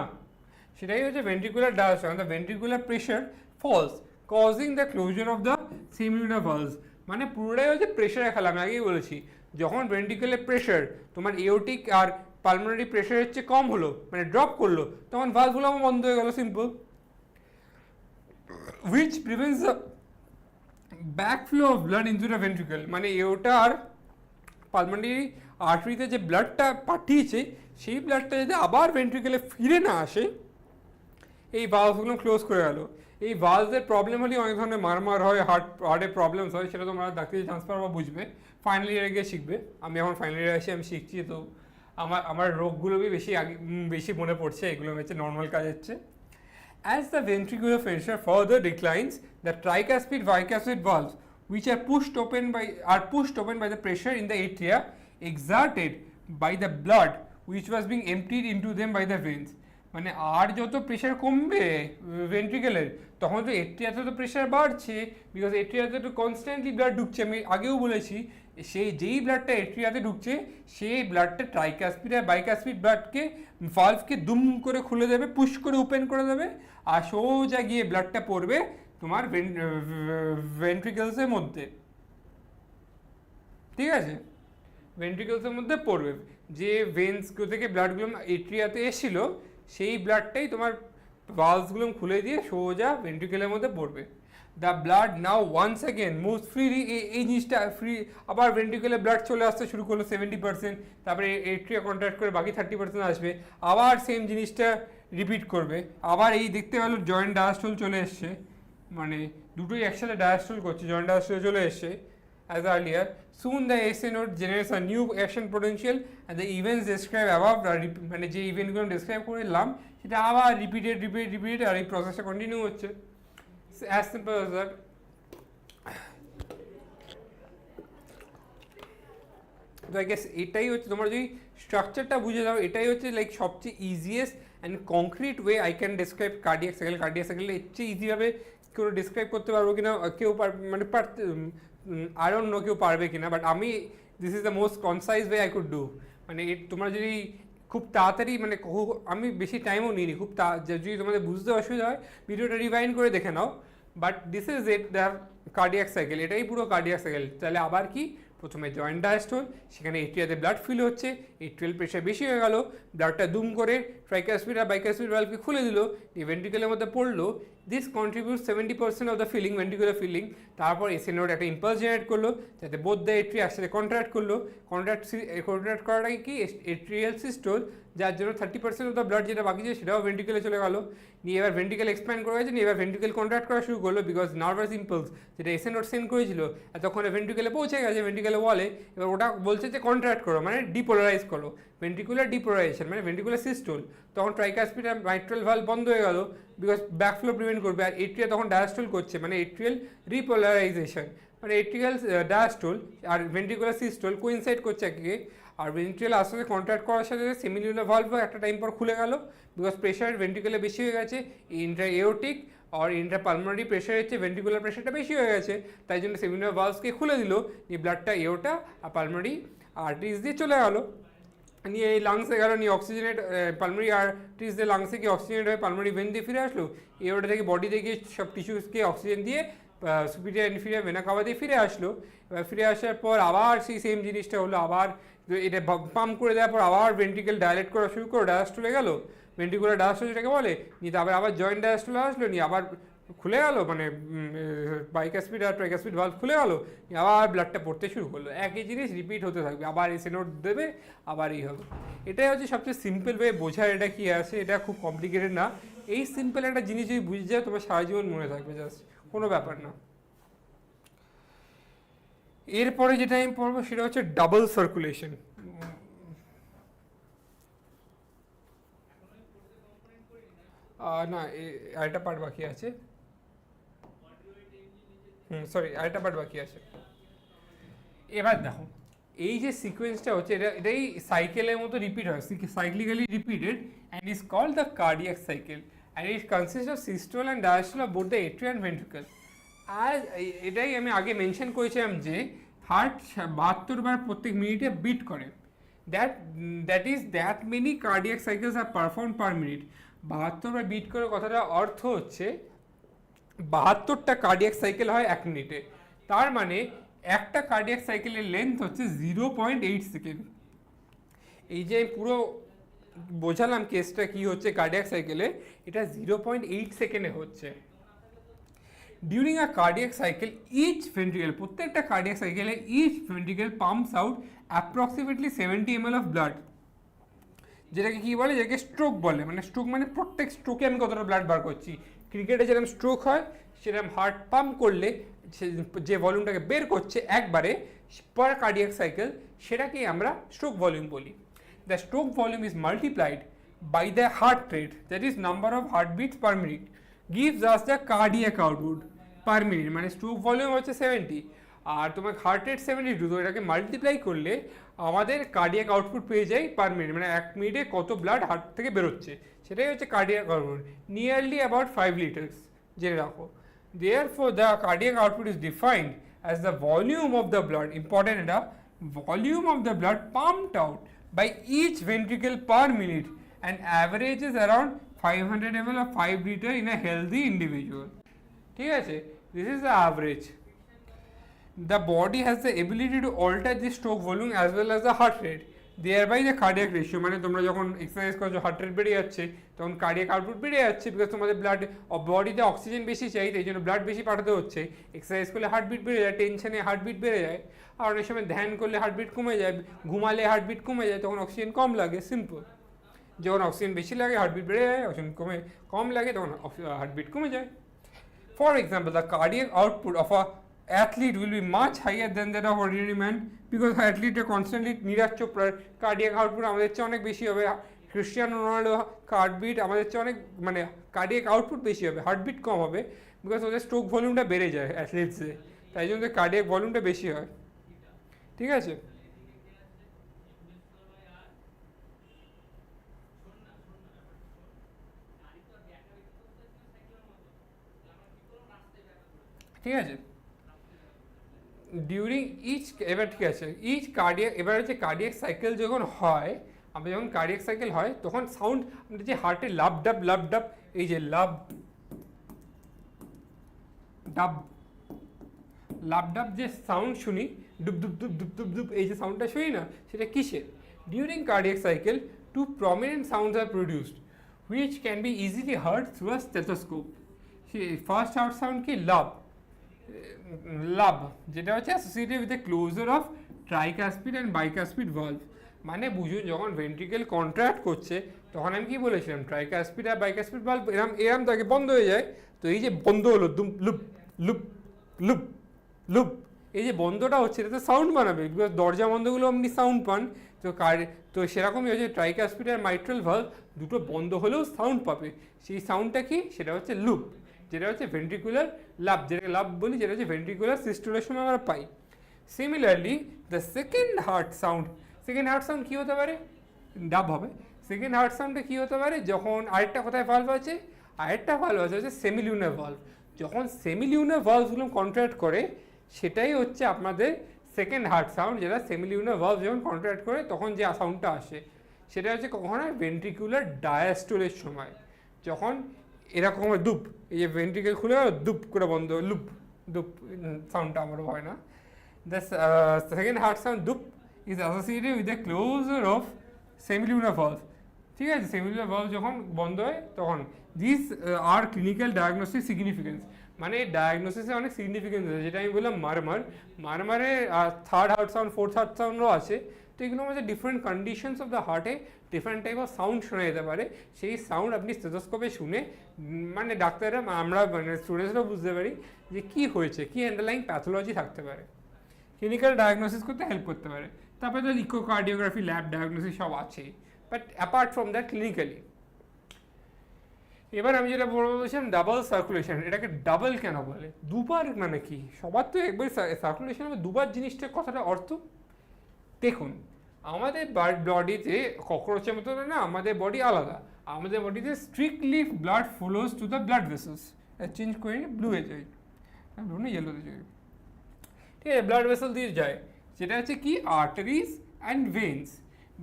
সেটাই হচ্ছে ventricular diastole. The ventricular pressure falls causing the closure of the semilunar valves, মানে পুরোটাই হচ্ছে প্রেশারের খেলা। আমি আগেই বলেছি, যখন ভেন্ট্রিকুলার প্রেশার তোমার এওটিক আর পালমোনারি প্রেশার হচ্ছে কম হলো, মানে ড্রপ করলো, তখন ভালভগুলো আমার বন্ধ হয়ে গেল, simple. which prevents the backflow of blood into the ventricle, মানে এওটা আর পালমোনারি আর্টারিতে যে ব্লাডটা পাঠিয়েছে সেই ব্লাডটা যদি আবার ভেন্ট্রিকেলে ফিরে না আসে, এই ভালভগুলো ক্লোজ করে গেল। এই ভালভের প্রবলেম হলে অনেক ধরনের মারমার হয়, হার্টের প্রবলেমস হয়, সেটা তোমরা ডাক্তারি ট্রান্সফার বা বুঝবে, ফাইনাল ইয়ারে গিয়ে শিখবে। আমি এখন ফাইনাল ইয়ারে আসি, আমি শিখছি, তো আমার রোগগুলো বেশি মনে পড়ছে, এগুলো হচ্ছে নর্মাল কাজ হচ্ছে। As the ventricular pressure further declines, the tricuspid bicuspid valves, which are pushed open by the pressure in the atria exerted by the blood which was being emptied into them by the veins, মানে আর যত pressure কমবে ভেন্ট্রিকেলের, তখন তো এট্রিয়াতে তো pressure বাড়ছে, because এট্রিয়াতে তো constantly blood ঢুকছে। আমি আগেও বলেছি, যেই ব্লাডটা এট্রিয়াতে ঢুকছে সেই ব্লাডটা ট্রাইকাসপিড আর বাইকাসপিড ব্লাডকে ভালভকে দুম করে খুলে দেবে, পুশ করে ওপেন করে দেবে, আর সোজা গিয়ে ব্লাডটা পড়বে তোমার ভেন্ট্রিকেলসের মধ্যে। ঠিক আছে, ভেন্ট্রিকেলসের মধ্যে পড়বে, যে ভেন্সগুলো থেকে ব্লাডগুলো এট্রিয়াতে এসেছিলো সেই ব্লাডটাই তোমার ভালভসগুলো খুলে দিয়ে সোজা ভেন্ট্রিকেলের মধ্যে পড়বে। The blood now once again moves freely, এই জিনিসটা ফ্রি, আবার ভেন্ট্রিকেলে ব্লাড চলে আসতে শুরু করলো 70%, তারপরে এট্রিয়া কন্ট্রাক্ট করে বাকি 30% আসবে, আবার সেম জিনিসটা রিপিট করবে, আবার এই দেখতে পেলো জয়েন্ট ডায়াস্টোল চলে এসছে, মানে দুটোই একসাথে ডায়াস্টোল করছে, জয়েন্ট ডায়াস্টোল চলে এসছে। As earlier, soon the SA node generates a new action potential and the events described above, মানে যে ইভেন্টগুলো ডেসক্রাইব করলাম সেটা আবার রিপিটেড আর এই প্রসেসটা কন্টিনিউ হচ্ছে। As simple as that. তো আই গেস এটাই হচ্ছে, তোমরা যদি স্ট্রাকচারটা বুঝে যাও, এটাই হচ্ছে লাইক সবচেয়ে easiest and concrete way I can describe cardiac cycle. এর চেয়ে ইজিভাবে কেউ ডেসক্রাইব করতে পারবো কিনা, কেউ মানে আই ডোন্ট নো কেউ পারবে কিনা, বাট আমি this is the most concise way I could do. মানে তোমরা যদি খুব তাড়াতাড়ি, মানে আমি বেশি টাইমও নিইনি, যদি তোমাদের বুঝতে অসুবিধা হয় ভিডিওটা রিভাইন্ড করে দেখে নাও, but this is it the cardiac cycle, এটাই পুরো কার্ডিয়াক সাইকেল। তাহলে আবার কি, প্রথমে জয়েন্ট ডায়াস্টোল, সেখানে এট্রিয়াতে ব্লাড ফিল হচ্ছে, এট্রিয়াল প্রেশার বেশি হয়ে গেল, ব্লাডটা দুম করে ট্রাইকাসপিড আর বাইকাসপিড ভালভকে খুলে দিল, এই ভেন্ট্রিকেলের মধ্যে পড়লো, this contribute 70% of the filling, ventricular filling. তারপর এসি নোড একটা ইম্পালস জেনারেট করলো, যাতে বোথ দ্য এট্রিয়া একসাথে কন্ট্রাক্ট করলো, কন্ট্রাক্ট করাটাকে কি এট্রিয়াল সিস্টোল, যার জন্য 30% অফ দ্য ব্লাড যেটা বাকি ছিল সেটাও ভেন্ট্রিকেলে চলে গেলো, নিয়ে এবার ভেন্ট্রিকেল এক্সপ্যান্ড করা হয়েছে, নিয়ে এবার ভেন্ট্রিকেল কন্ট্রাক্ট করা শুরু করলো, বিকজ নার্ভাস ইম্পালস যেটা এসি নোড সেন্ড করেছিল এতক্ষণে ভেন্ট্রিকেলে পৌঁছে গেছে, ভেন্ট্রিকেল ভেন্ট্রিকেলে বলে, এবার ওটা বলছে যে কন্ট্রাক্ট করো মানে ডিপোলারাইজ করো, ভেন্ট্রিকুলার ডিপোলারাইজেশন মানে ভেন্ট্রিকুলার সিস্টোল, তখন ট্রাইকাসপিড আর মাইট্রাল ভালভ বন্ধ হয়ে গেল বিকজ ব্যাকফ্লো প্রিভেন্ট করবে, আর এট্রিয়া তখন ডায়াস্টোল করছে মানে এট্রিয়াল রিপোলারাইজেশন মানে এট্রিয়াল ডায়াস্টোল আর ভেন্ট্রিকুলার সিস্টোল কোইনসাইড করছে একে, আর ভেন্ট্রিকুল আস্তে আস্তে কন্ট্রাক্ট করার সাথে সাথে সেমিলিউলার ভালভ একটা টাইম পর খুলে গেল বিকজ প্রেশার ভেন্ট্রিকুলে বেশি হয়ে গেছে, ইন্ট্রা এওটিক আর ইন্ট্রা পালমোনারি প্রেশার হচ্ছে ভেন্ট্রিকুলার প্রেশারটা বেশি হয়ে গেছে, তাই জন্য সেমিলিউলার ভালভসকে খুলে দিল, নিয়ে ব্লাডটা এওটা আর পালমোনারি আর্টারিজ দিয়ে চলে গেল, নিয়ে এই লাংসে গেল, নিয়ে অক্সিজেনেট পালমোনারি আর্টারিজ দিয়ে লাংসে গিয়ে অক্সিজেনেট হয়ে পালমোনারি ভেন দিয়ে ফিরে আসলো, এওটা থেকে বডিতে গিয়ে সব টিস্যুসকে অক্সিজেন দিয়ে সুপিরিয়ার ইনফিরিয়ার ভেনা কাভা দিয়ে ফিরে আসলো, এবার ফিরে আসার পর আবার সেই সেম জিনিসটা হলো, আবার এটা পাম্প করে দেওয়ার পর আবার ভেন্ট্রিকেল ডায়ালেট করা শুরু করো, ডায়াস্টোলে গেল, ভেন্ট্রিকুলার ডায়াস্টোল যেটাকে বলে, নিয়ে তারপর আবার জয়েন্ট ডায়াস্টোলে আসলো, নিয়ে আবার খুলে গেল মানে বাইকাসপিড আর ট্রাইকাসপিড ভালভ খুলে গেল, আবার ব্লাডটা পড়তে শুরু করলো, একই জিনিস রিপিট হতে থাকবে, আবার এসে নোট দেবে, আবার এই হবে। এটাই হচ্ছে সবচেয়ে সিম্পল ওয়ে বোঝার এটা কী আছে, এটা খুব কমপ্লিকেটেড না, এই সিম্পল একটা জিনিস যদি বুঝে যায় তোমার সারা জীবন মনে থাকবে, জাস্ট কোনো ব্যাপার না। এরপরে যেটা আমি পড়বো সেটা হচ্ছে ডাবল সার্কুলেশন। না আরেকটা পার্ট বাকি আছে, সরি আরেকটা পার্ট বাকি আছে। এবার দেখো এই যে সিকোয়েন্সটা হচ্ছে এটাই সাইকেলের মতো রিপিট হয়, cyclically repeated and is called the cardiac cycle and it consist of systole and diastole of both the atria and ventricle. আর এটাই আমি আগে মেনশন করেছিলাম যে হার্ট 72 বার প্রত্যেক মিনিটে বিট করে, that many cardiac cycles are perform per minute. 72 বার বিট করে কথাটা অর্থ হচ্ছে 72টা কার্ডিয়াক সাইকেল হয় 1 মিনিটে, তার মানে একটা কার্ডিয়াক সাইকেলের লেন্থ হচ্ছে 0.8 সেকেন্ড। এই যে পুরো বোঝালাম কেসটা কি হচ্ছে কার্ডিয়াক সাইকেলে, এটা 0.8 সেকেন্ডে হচ্ছে। During a cardiac cycle each ventricle, প্রত্যেকটা কার্ডিয়াক সাইকেলে each ventricle pumps out approximately 70 ml of blood, যেটাকে কী বলে, যেটাকে স্ট্রোক বলে, মানে স্ট্রোক মানে প্রত্যেক স্ট্রোকে আমি কতটা ব্লাড বার করছি। ক্রিকেটে যেরকম স্ট্রোক হয় সেরকম হার্ট পাম্প করলে যে ভলিউমটাকে বের করছে একবারে পার কার্ডিয়াক সাইকেল, সেটাকেই আমরা স্ট্রোক ভলিউম বলি। The stroke volume is multiplied by the heart rate, that is number of heartbeats per minute, gives us the cardiac output per minute, মানে স্ট্রোক ভলিউম হচ্ছে 70 আর তোমার হার্ট রেট 72, তো এটাকে multiply করলে আমাদের কার্ডিয়াক আউটপুট পেয়ে যাই পার মিনিট, মানে 1 মিনিটে কত ব্লাড হার্ট থেকে বেরোচ্ছে, সেটাই হচ্ছে cardiac output, nearly about 5 litres জেনে রাখো। Therefore the cardiac output is defined as the volume of the blood, important এটা, volume of the blood pumped out by each ventricle per minute and averages around 500 ml or 5 liter in a healthy individual. ঠিক আছে, this is the average. The body has the ability to alter the stroke volume as well as the heart rate, thereby the cardiac ratio, মানে তোমরা যখন exercise করছো heart rate বেড়ে যাচ্ছে তখন cardiac output বেড়ে যাচ্ছে, বিকজ তোমাদের ব্লাড বডিতে অক্সিজেন বেশি চাই, এই জন্য ব্লাড বেশি পাঠাতে হচ্ছে, এক্সারসাইজ করলে হার্টবিট বেড়ে যায়, টেনশনে হার্টবিট বেড়ে যায়, আর অনেক সময় ধ্যান করলে হার্টবিট কমে যায়, ঘুমালে হার্টবিট কমে যায়, তখন অক্সিজেন কম লাগে, সিম্পল। যখন অক্সিজেন বেশি লাগে হার্টবিট বেড়ে যায়, অক্সিজেন কম লাগে তখন হার্টবিট কমে যায়। For example, the cardiac output of a athlete will be much higher than that of ordinary man because athlete constantly Neeraj চোপড়ার কার্ডিয়াক আউটপুট আমাদের চেয়ে অনেক বেশি হবে, ক্রিশ্চিয়ানো রোনাল্ডো হার্টবিট আমাদের চেয়ে অনেক মানে কার্ডিয়াক আউটপুট বেশি হবে, হার্টবিট কম হবে বিকজ ওদের স্ট্রোক ভলিউমটা বেড়ে যায় অ্যাথলিটসে, তাই জন্য কার্ডিয়াক ভলিউমটা বেশি হয়। ঠিক আছে, ঠিক আছে। ডিউরিং ইচ, এবার ঠিক আছে, ইচ কার্ডিয়াক, এবার হচ্ছে কার্ডিয়াক সাইকেল যখন হয়, আমরা যখন কার্ডিয়াক সাইকেল হয় তখন সাউন্ড, আমরা যে হার্টে লাভ ডাব, এই যে লাভ ডাব যে সাউন্ড শুনি, ডুব ডুব ডুব ডুব ডুব ডুব, এই যে সাউন্ডটা শুনি না, সেটা কিসের? During cardiac cycle two prominent sounds are produced which can be easily heard through a stethoscope. First heart sound কি? লাভ, যেটা হচ্ছে associated with the closure of tricuspid and bicuspid valve, মানে বুঝুন যখন ভেন্ট্রিকেল কন্ট্রাক্ট করছে তখন আমি কি বলেছিলাম, ট্রাইকাসপিড আর বাইকাসপিড ভালভ এরম তাকে বন্ধ হয়ে যায়, তো এই যে বন্ধ হলো দুম লুপ লুপ লুপ লুপ, এই যে বন্ধটা হচ্ছে এটা তো সাউন্ড বানাবে, বিকজ দরজা বন্ধগুলো আপনি সাউন্ড পান। তো সেরকমই হচ্ছে ট্রাইকাসপিড আর মাইট্রাল ভালভ দুটো বন্ধ হলেও সাউন্ড পাবে। সেই সাউন্ডটা কি, সেটা হচ্ছে লুপ, যেটা হচ্ছে ভেন্ট্রিকুলার লাভ, যেটা লাভ বলি, যেটা হচ্ছে ভেন্ট্রিকুলার সিস্টোলের সময় আমরা পাই। Similarly the second heart sound কী হতে পারে, ডাব হবে। সেকেন্ড হার্ট সাউন্ডটা কী হতে পারে, যখন আরেকটা কোথায় ভালভ আছে, হচ্ছে সেমিলিউনার ভালভ। যখন সেমিলিউনার ভালভগুলো কন্ট্রাক্ট করে, সেটাই হচ্ছে আপনাদের সেকেন্ড হার্ট সাউন্ড, যেটা সেমিলিউনার ভালভ যখন কন্ট্রাক্ট করে তখন যে সাউন্ডটা আসে, সেটা হচ্ছে কখন হয়, ভেন্ট্রিকুলার ডায়াস্টোলের সময়। যখন এরকম দুপ, এই যে ভেন্ট্রিকেল খুলে দুপ করে বন্ধ, লুপ দুপ সাউন্ডটা আমারও হয় না। The second heart sound dup is associated with the closure of semilunar valve. ঠিক আছে, সেমিলিউনার ভালভ যখন বন্ধ হয় তখন this are clinical diagnosis significance, মানে ডায়াগনোসিসে অনেক সিগনিফিকেন্স আছে, যেটা আমি বললাম মারমারে third heart sound, fourth heart সাউন্ডও আছে। তো এগুলো হচ্ছে ডিফারেন্ট কন্ডিশনস অফ দ্য হার্টে ডিফারেন্ট টাইপ অফ সাউন্ড শোনা যেতে পারে। সেই সাউন্ড আপনি স্টেথোস্কোপে শুনে, মানে ডাক্তাররা, আমরা মানে স্টুডেন্টসরাও বুঝতে পারি যে কী হয়েছে, কী আন্ডারলাইং প্যাথোলজি থাকতে পারে, ক্লিনিক্যাল ডায়াগনোসিস করতে হেল্প করতে পারে। তারপরে তো ইকোকার্ডিওগ্রাফি, ল্যাব ডায়াগনোসিস সব আছে, but apart from that clinically. এবার আমি যেটা বলছিলাম ডাবল সার্কুলেশন, এটাকে ডাবল কেন বলে, দুবার মানে কি, সবার তো একবার সার্কুলেশন হবে, দুবার জিনিসটার কথাটা অর্থ দেখুন। আমাদের বডিতে ককরোচের মতো না, আমাদের বডি আলাদা। আমাদের বডিতে strictly blood follows to the blood vessels, change করে ব্লুয়ে যায়, ব্লু না ইয়েলোতে যায়, ঠিক আছে, ব্লাড ভেসেল দিয়ে যায়, যেটা হচ্ছে কি arteries and veins.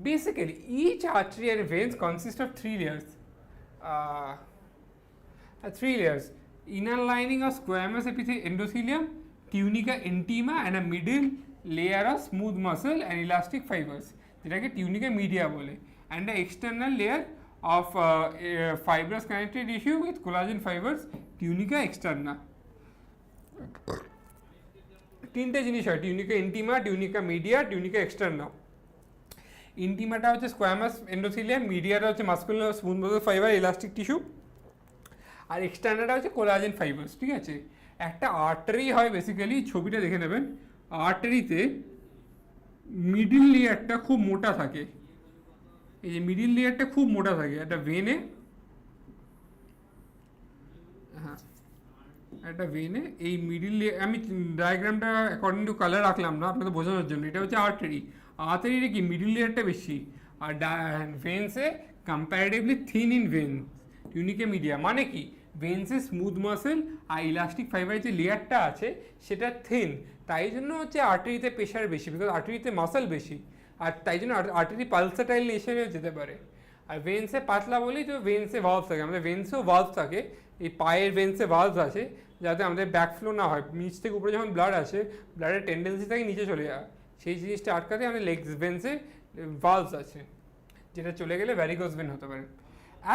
Basically each artery and veins consist of three layers, inner lining of squamous endothelium, tunica intima, and a middle layer of smooth muscle and elastic fibers, যেটাকে tunica media বলে, and the external layer of fibrous connective tissue with collagen fibers, tunica externa. তিনটে জিনিস হয়, tunica intima, tunica media, tunica externa. ইন্টিমাটা হচ্ছে squamous endothelium, মিডিয়াটা হচ্ছে muscular smooth muscle fibre elastic tissue, আর এক্সটার্নালটা হচ্ছে কোলাজেন ফাইবার্স। ঠিক আছে, একটা আর্টারি হয় বেসিক্যালি, ছবিটা দেখে নেবেন, আর্টারিতে মিডিল লেয়ারটা খুব মোটা থাকে, এই যে মিডিল লেয়ারটা খুব মোটা থাকে, একটা ভেনে, হ্যাঁ একটা ভেনে এই মিডিল লেয়ার, আমি ডায়াগ্রামটা অ্যাকর্ডিং টু কালার রাখলাম না আপনাদের বোঝানোর জন্য, এটা হচ্ছে আর্টারি। আর্টারিতে কি মিডিল লেয়ারটা বেশি, আর ভেন্সে comparatively thin in veins, tunica media, মানে কি ভেন্সে স্মুথ মাসেল আর ইলাস্টিক ফাইবারের যে লেয়ারটা আছে সেটা থিন, তাই জন্য হচ্ছে আর্টারিতে প্রেশার বেশি, বিকজ আর্টারিতে মাসেল বেশি, আর তাই জন্য আর্টারি পালসাটাইল নেশনে যেতে পারে। আর ভেন্সে পাতলা বলেই তো ভেন্সে ভালভ থাকে, আমাদের ভেন্সেও ভালভ থাকে, এই পায়ের ভেন্সে ভালভ আছে, যাতে আমাদের ব্যাকফ্লো না হয়, নিচ থেকে উপরে যখন ব্লাড আসে, ব্লাডের টেন্ডেন্সি থাকে নিচে চলে যায়, সেই জিনিসটা আটকাতে আমাদের লেগস ভেন্সে ভালভস আছে, যেটা চলে গেলে ভ্যারিগোস ভেন হতে পারে।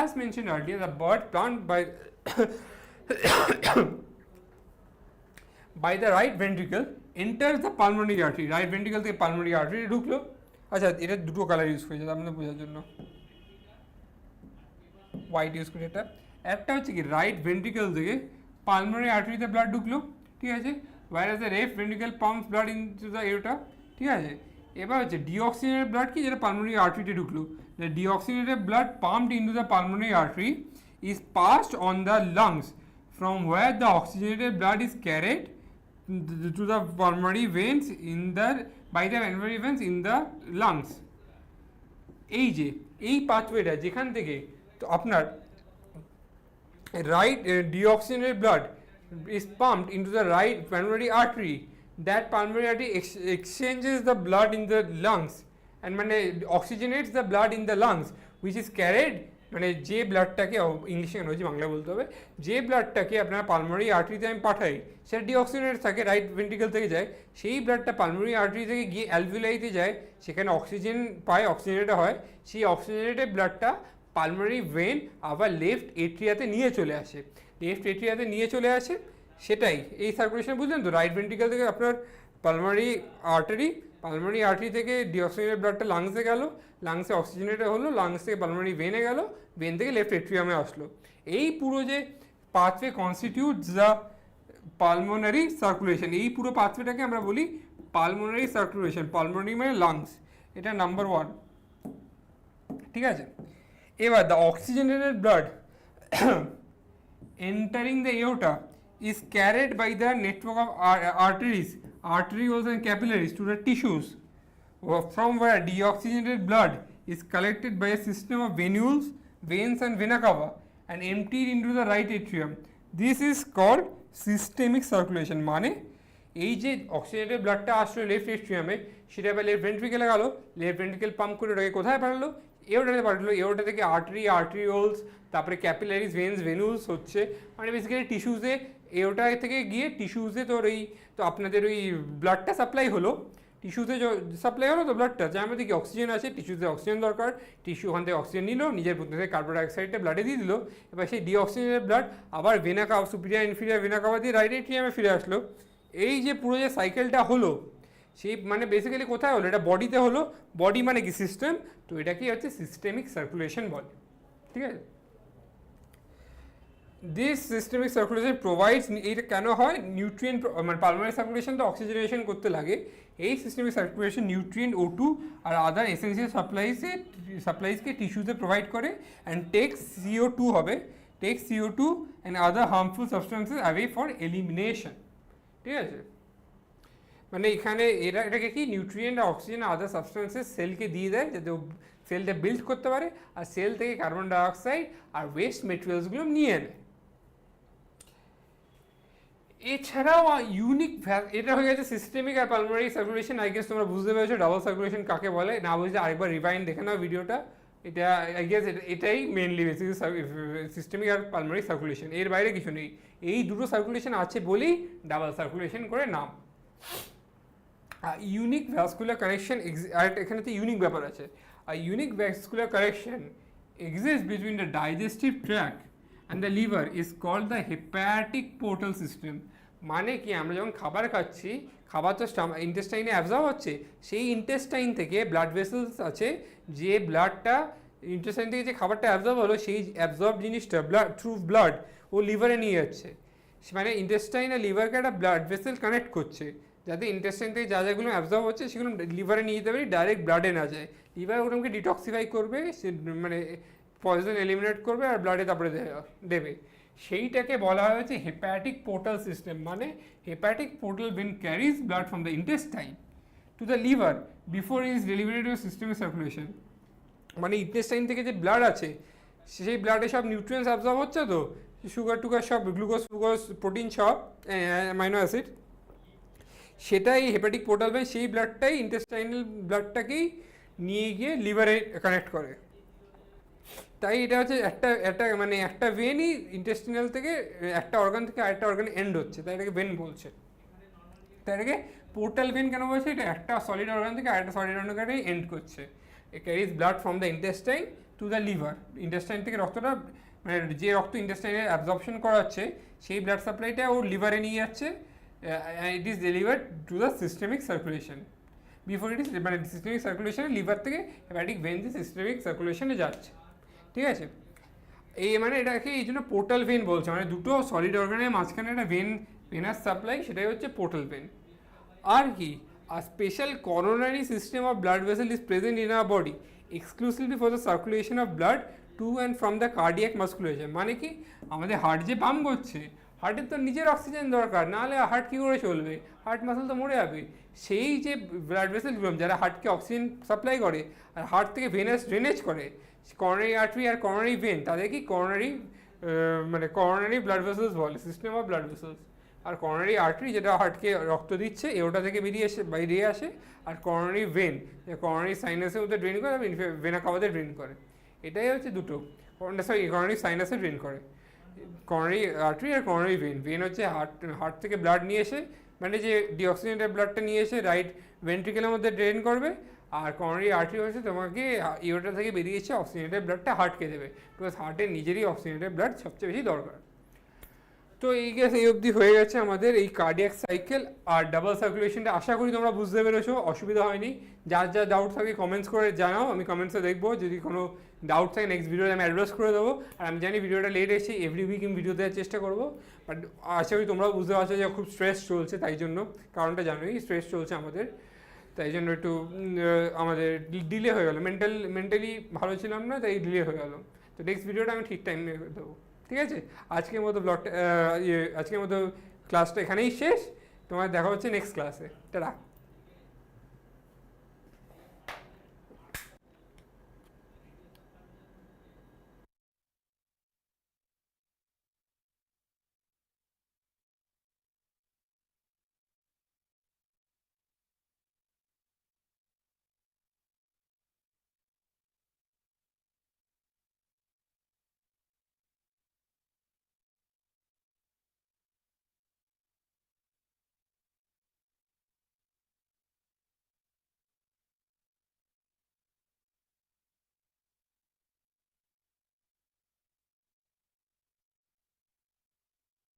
As mentioned earlier, the blood pumped by the right ventricle enters the pulmonary artery. Right ventricle থেকে pulmonary artery ঢুকলো। আচ্ছা, এটা দুটো কালার ইউজ করেছে আপনাদের বোঝার জন্য, হোয়াইট ইউজ করে, এটা একটা হচ্ছে কি রাইট ভেন্ট্রিকল থেকে পালমোনারি আর্টারিতে ব্লাড ঢুকলো, ঠিক আছে, whereas the left ventricle pumps blood into the aorta, ঠিক আছে। এবার হচ্ছে ডিঅক্সিজেনেটেড ব্লাড কি, যেটা পালমোনারি আর্টারিতে ঢুকলো, the deoxygenated blood pumped into the pulmonary artery is passed on the lungs, from where the oxygenated blood is carried to the pulmonary veins by the pulmonary veins in the lungs. এই পাথওয়েটা যেখান থেকে তো আপনার right deoxygenated blood is pumped into the right pulmonary artery, that pulmonary artery exchanges the blood in the lungs and মানে oxygenates the blood in the lungs, which is carried, মানে যে ব্লাডটাকে, ইংলিশে কেন হচ্ছে বাংলা বলতে হবে, যে ব্লাডটাকে আপনার পালমোনারি আর্টারিতে আমি পাঠাই সেটা ডিঅক্সিজেনেট থাকে, রাইট ভেন্ট্রিকল থেকে যায়, সেই ব্লাডটা পালমোনারি আর্টারি থেকে গিয়ে অ্যালভিওলাইতে যায়, সেখানে অক্সিজেন পায়, অক্সিজেনেটেড হয়, সেই অক্সিজেনেটেড ব্লাডটা পালমোনারি ভেন আবার লেফট এট্রিয়াতে নিয়ে চলে আসে, সেটাই এই সার্কুলেশন, বুঝলেন তো। রাইট ভেন্ট্রিকল থেকে আপনার পালমোনারি আর্টারি থেকে ডিঅক্সিজেনেটেড ব্লাডটা লাংসে গেল, লাংসে অক্সিজেনেটেড হলো, লাংস থেকে পালমোনারি ভেনে গেল, ভেন থেকে লেফট এট্রিয়ামে আসলো। এই পুরো যে pathway constitutes the pulmonary circulation, এই পুরো পাথওয়েটাকে আমরা বলি পালমোনারি সার্কুলেশন। পালমোনারি মানে লাংস, এটা নাম্বার 1, ঠিক আছে। এবার the oxygenated blood entering the aorta is carried by the network of arteries, arterioles and capillaries to the tissues, from where deoxygenated blood is collected by a system of veins and vena cava and emptied into the right atrium. This is called systemic circulation. মানে এই যে oxygenated ব্লাডটা আসলো left এট্রিয়ামে, সেটা এবার left ভেন্ট্রিকেলে গেল, left ventricle pump করে ওটাকে কোথায় পাঠালো? এওটাতে পাঠালো। এওটা থেকে আর্টেরিওলস, তারপরে ক্যাপিলারিজ, ভেনুস হচ্ছে মানে বেসিক্যালি টিস্যুসে, এওটা থেকে গিয়ে টিস্যুসে তোর এই তো আপনাদের ওই ব্লাডটা সাপ্লাই হলো, টিস্যুতে সাপ্লাই হলো তো ব্লাডটা, যার মধ্যে কি অক্সিজেন আছে, টিস্যুতে অক্সিজেন দরকার, টিস্যু ওখান থেকে অক্সিজেন নিল, নিজের মধ্যে থেকে কার্বন ডাইঅক্সাইডটা ব্লাডে দিয়ে দিল, এবার সেই ডিঅক্সিজেনের ব্লাড আবার vena CAVA, superior inferior vena CAVA দিয়ে রাইট এট্রিয়ামে ফিরে আসলো। এই যে পুরো যে সাইকেলটা হলো, সেই মানে বেসিক্যালি কোথায় হলো? এটা বডিতে হলো। বডি মানে কি? সিস্টেম। তো এটা কি হচ্ছে? সিস্টেমিক সার্কুলেশন বলে, ঠিক আছে। দিস সিস্টেমিক সার্কুলেশন প্রোভাইডস, এইটা কেন হয়? নিউট্রিয়েন্ট মানে পালমোনারি সার্কুলেশন তো অক্সিজেনেশন করতে লাগে, এই সিস্টেমিক সার্কুলেশন নিউট্রিয়েন্ট O2 আর আদার এসেন্সিয়াল সাপ্লাইজকে টিস্যুতে প্রোভাইড করে অ্যান্ড টেক্স CO2 হবে, takes CO2 and other harmful substances away for elimination, ঠিক আছে। মানে এখানে এটাকে কি নিউট্রিয়েন্ট আর অক্সিজেন আর আদার সাবস্টেন্সেস সেলকে দিয়ে দেয়, যাতে সেলটা বিল্ড করতে পারে আর সেল থেকে কার্বন ডাইঅক্সাইড আর ওয়েস্ট মেটেরিয়ালসগুলো নিয়ে নেয়। এছাড়াও ইউনিক, এটা হয়ে গেছে সিস্টেমিক আর পালমোনারি সার্কুলেশন। আই গেস তোমরা বুঝতে পেরেছো ডাবল সার্কুলেশন কাকে বলে। না বুঝলে আরেকবার রিভাইন্ড দেখে নাও ভিডিওটা। এটা আই গেস এটাই মেনলি বেসিক সিস্টেমিক আর পালমোনারি সার্কুলেশন, এর বাইরে কিছু নেই। এই দুটো সার্কুলেশন আছে বলেই ডাবল সার্কুলেশন করে নাম। ইউনিক ভ্যাসকুলার কানেকশন, আর এখানে তো ইউনিক ব্যাপার আছে। আর unique vascular connection exist between the digestive tract and the liver is called the hepatic portal system. মানে কি, আমরা যখন খাবার খাচ্ছি, খাবার তো ইন্টেস্টাইনে অ্যাবজর্ব হচ্ছে, সেই ইন্টেস্টাইন থেকে ব্লাড ভেসেলস আছে, যে ব্লাডটা ইন্টেস্টাইন থেকে যে খাবারটা অ্যাবজর্ব হলো, সেই অ্যাবজর্ব জিনিসটা থ্রু ব্লাড ও লিভারে নিয়ে যাচ্ছে। মানে ইন্টেস্টাইন আর লিভারকে একটা ব্লাড ভেসেল কানেক্ট করছে, যাতে ইন্টেস্টাইন থেকে যা যাগুলো অ্যাবজর্ব হচ্ছে সেগুলো লিভারে নিয়ে যেতে পারি, ডাইরেক্ট ব্লাডে না যায়। লিভার ওগুলোকে ডিটক্সিফাই করবে, সে মানে পয়জন এলিমিনেট করবে আর ব্লাডে তারপরে দেবে। সেইটাকে বলা হয়েছে হেপাটিক পোর্টাল সিস্টেম। মানে hepatic portal vein carries blood from the intestine to the liver before is delivery to systemic circulation. মানে ইন্টেস্টাইন থেকে যে ব্লাড আছে, সেই ব্লাডে সব নিউট্রিয়েন্টস অ্যাবজর্ব হচ্ছে, তো সুগার টুগার সব, গ্লুকোজ ফ্লুকোজ প্রোটিন সব, অ্যামাইনো অ্যাসিড, সেটাই হেপাটিক পোর্টাল ভেন সেই ব্লাডটাই ইন্টেস্টাইনাল ব্লাডটাকেই নিয়ে গিয়ে লিভারে কানেক্ট করে। তাই এটা হচ্ছে একটা মানে একটা ভেনই ইন্টেস্টিনাল থেকে একটা অর্গান থেকে আরেকটা অর্গানে এন্ড হচ্ছে, তাই এটাকে ভেন বলছে। তাই এটাকে পোর্টাল ভেন কেন বলছে? এটা একটা সলিড অর্গান থেকে আরেকটা সলিড অর্গানে এন্ড করছে। It carries blood from the intestine to the liver. Intestine থেকে রক্তটা, মানে যে রক্ত ইন্টেস্টাইনে অ্যাবজর্পশন করাচ্ছে, সেই ব্লাড সাপ্লাইটা ও লিভারে নিয়ে যাচ্ছে, it is delivered to the systemic circulation. Before it is মানে সিস্টেমিক সার্কুলেশনে লিভার থেকে হেপাটিক ভেন যে সিস্টেমিক সার্কুলেশনে যাচ্ছে, ঠিক আছে। এই মানে এটাকে এই জন্য পোর্টাল ভেন বলছে, মানে দুটো সলিড অর্গানের মাঝখানে একটা ভেনাস সাপ্লাই, সেটাই হচ্ছে পোর্টাল ভেন। আর কি, আর special coronary system of blood vessel is present in our body exclusively for the circulation of blood to and from the cardiac musculature. মানে কি, আমাদের হার্ট যে পাম্প করছে, হার্টের তো নিজের অক্সিজেন দরকার, নাহলে হার্ট কী করে চলবে? হার্ট মাসল তো মরে যাবে। সেই যে ব্লাড ভেসেলগুলো যারা হার্টকে অক্সিজেন সাপ্লাই করে আর হার্ট থেকে ভেনাস ড্রেনেজ করে, করোনারি আর্টারি আর করোনারি ভেন, তাদের কি করোনারি ব্লাড ভেসেলস বলে, সিস্টেম অফ ব্লাড ভেসেলস। আর করোনারি আর্টারি যেটা হার্টকে রক্ত দিচ্ছে, ওটা থেকে বেরিয়ে আসে। আর করোনারি ভেন করোনারি সাইনাসের মধ্যে ড্রেন করে, ভেনা কাভাতে ড্রেন করে। এটাই হচ্ছে দুটো, করোনারি সাইনাসে ড্রেন করে, করোনারি আর্টারি আর করোনারি ভেন। ভেন হচ্ছে হার্ট থেকে ব্লাড নিয়ে এসে, মানে যে ডিঅক্সিজেনেটেড ব্লাডটা নিয়ে এসে রাইট ভেন্ট্রিকেলের মধ্যে ড্রেন করবে। আর করোনারি আর্টারি হচ্ছে তোমাকে ইউরেটা থেকে বেরিয়েছে অক্সিজেনেটেড ব্লাডটা হার্টকে দেবে, বিকজ হার্টের নিজেরই অক্সিজেনেটেড ব্লাড সবচেয়ে বেশি দরকার। তো এই গেছে এই অবধি হয়ে গেছে আমাদের এই কার্ডিয়াক সাইকেল আর ডাবল সার্কুলেশনটা। আশা করি তোমরা বুঝতে পেরেছো, অসুবিধা হয়নি। যার যা ডাউট থাকে কমেন্টস করে জানাও, আমি কমেন্টসে দেখবো। যদি কোনো ডাউট থাকে নেক্সট ভিডিওতে আমি অ্যাড্রেস করে দেবো। আর আমি জানি ভিডিওটা লেট এসেছি, এভরি উইক আমি ভিডিও দেওয়ার চেষ্টা করবো। বাট আশা করি তোমরাও বুঝতে পারছো যে খুব স্ট্রেস চলছে, তাই জন্য কারণটা জানোই, স্ট্রেস চলছে আমাদের, তাই জন্য একটু আমাদের ডিলে হয়ে গেলো। মেন্টালি ভালো ছিলাম না, তাই ডিলে হয়ে গেলো। তো নেক্সট ভিডিওটা আমি ঠিক টাইমে দেবো, ঠিক আছে? আজকের মতো ব্লগটা আজকের মতো ক্লাসটা এখানেই শেষ। তোমার দেখা হচ্ছে নেক্সট ক্লাসে। টাটা।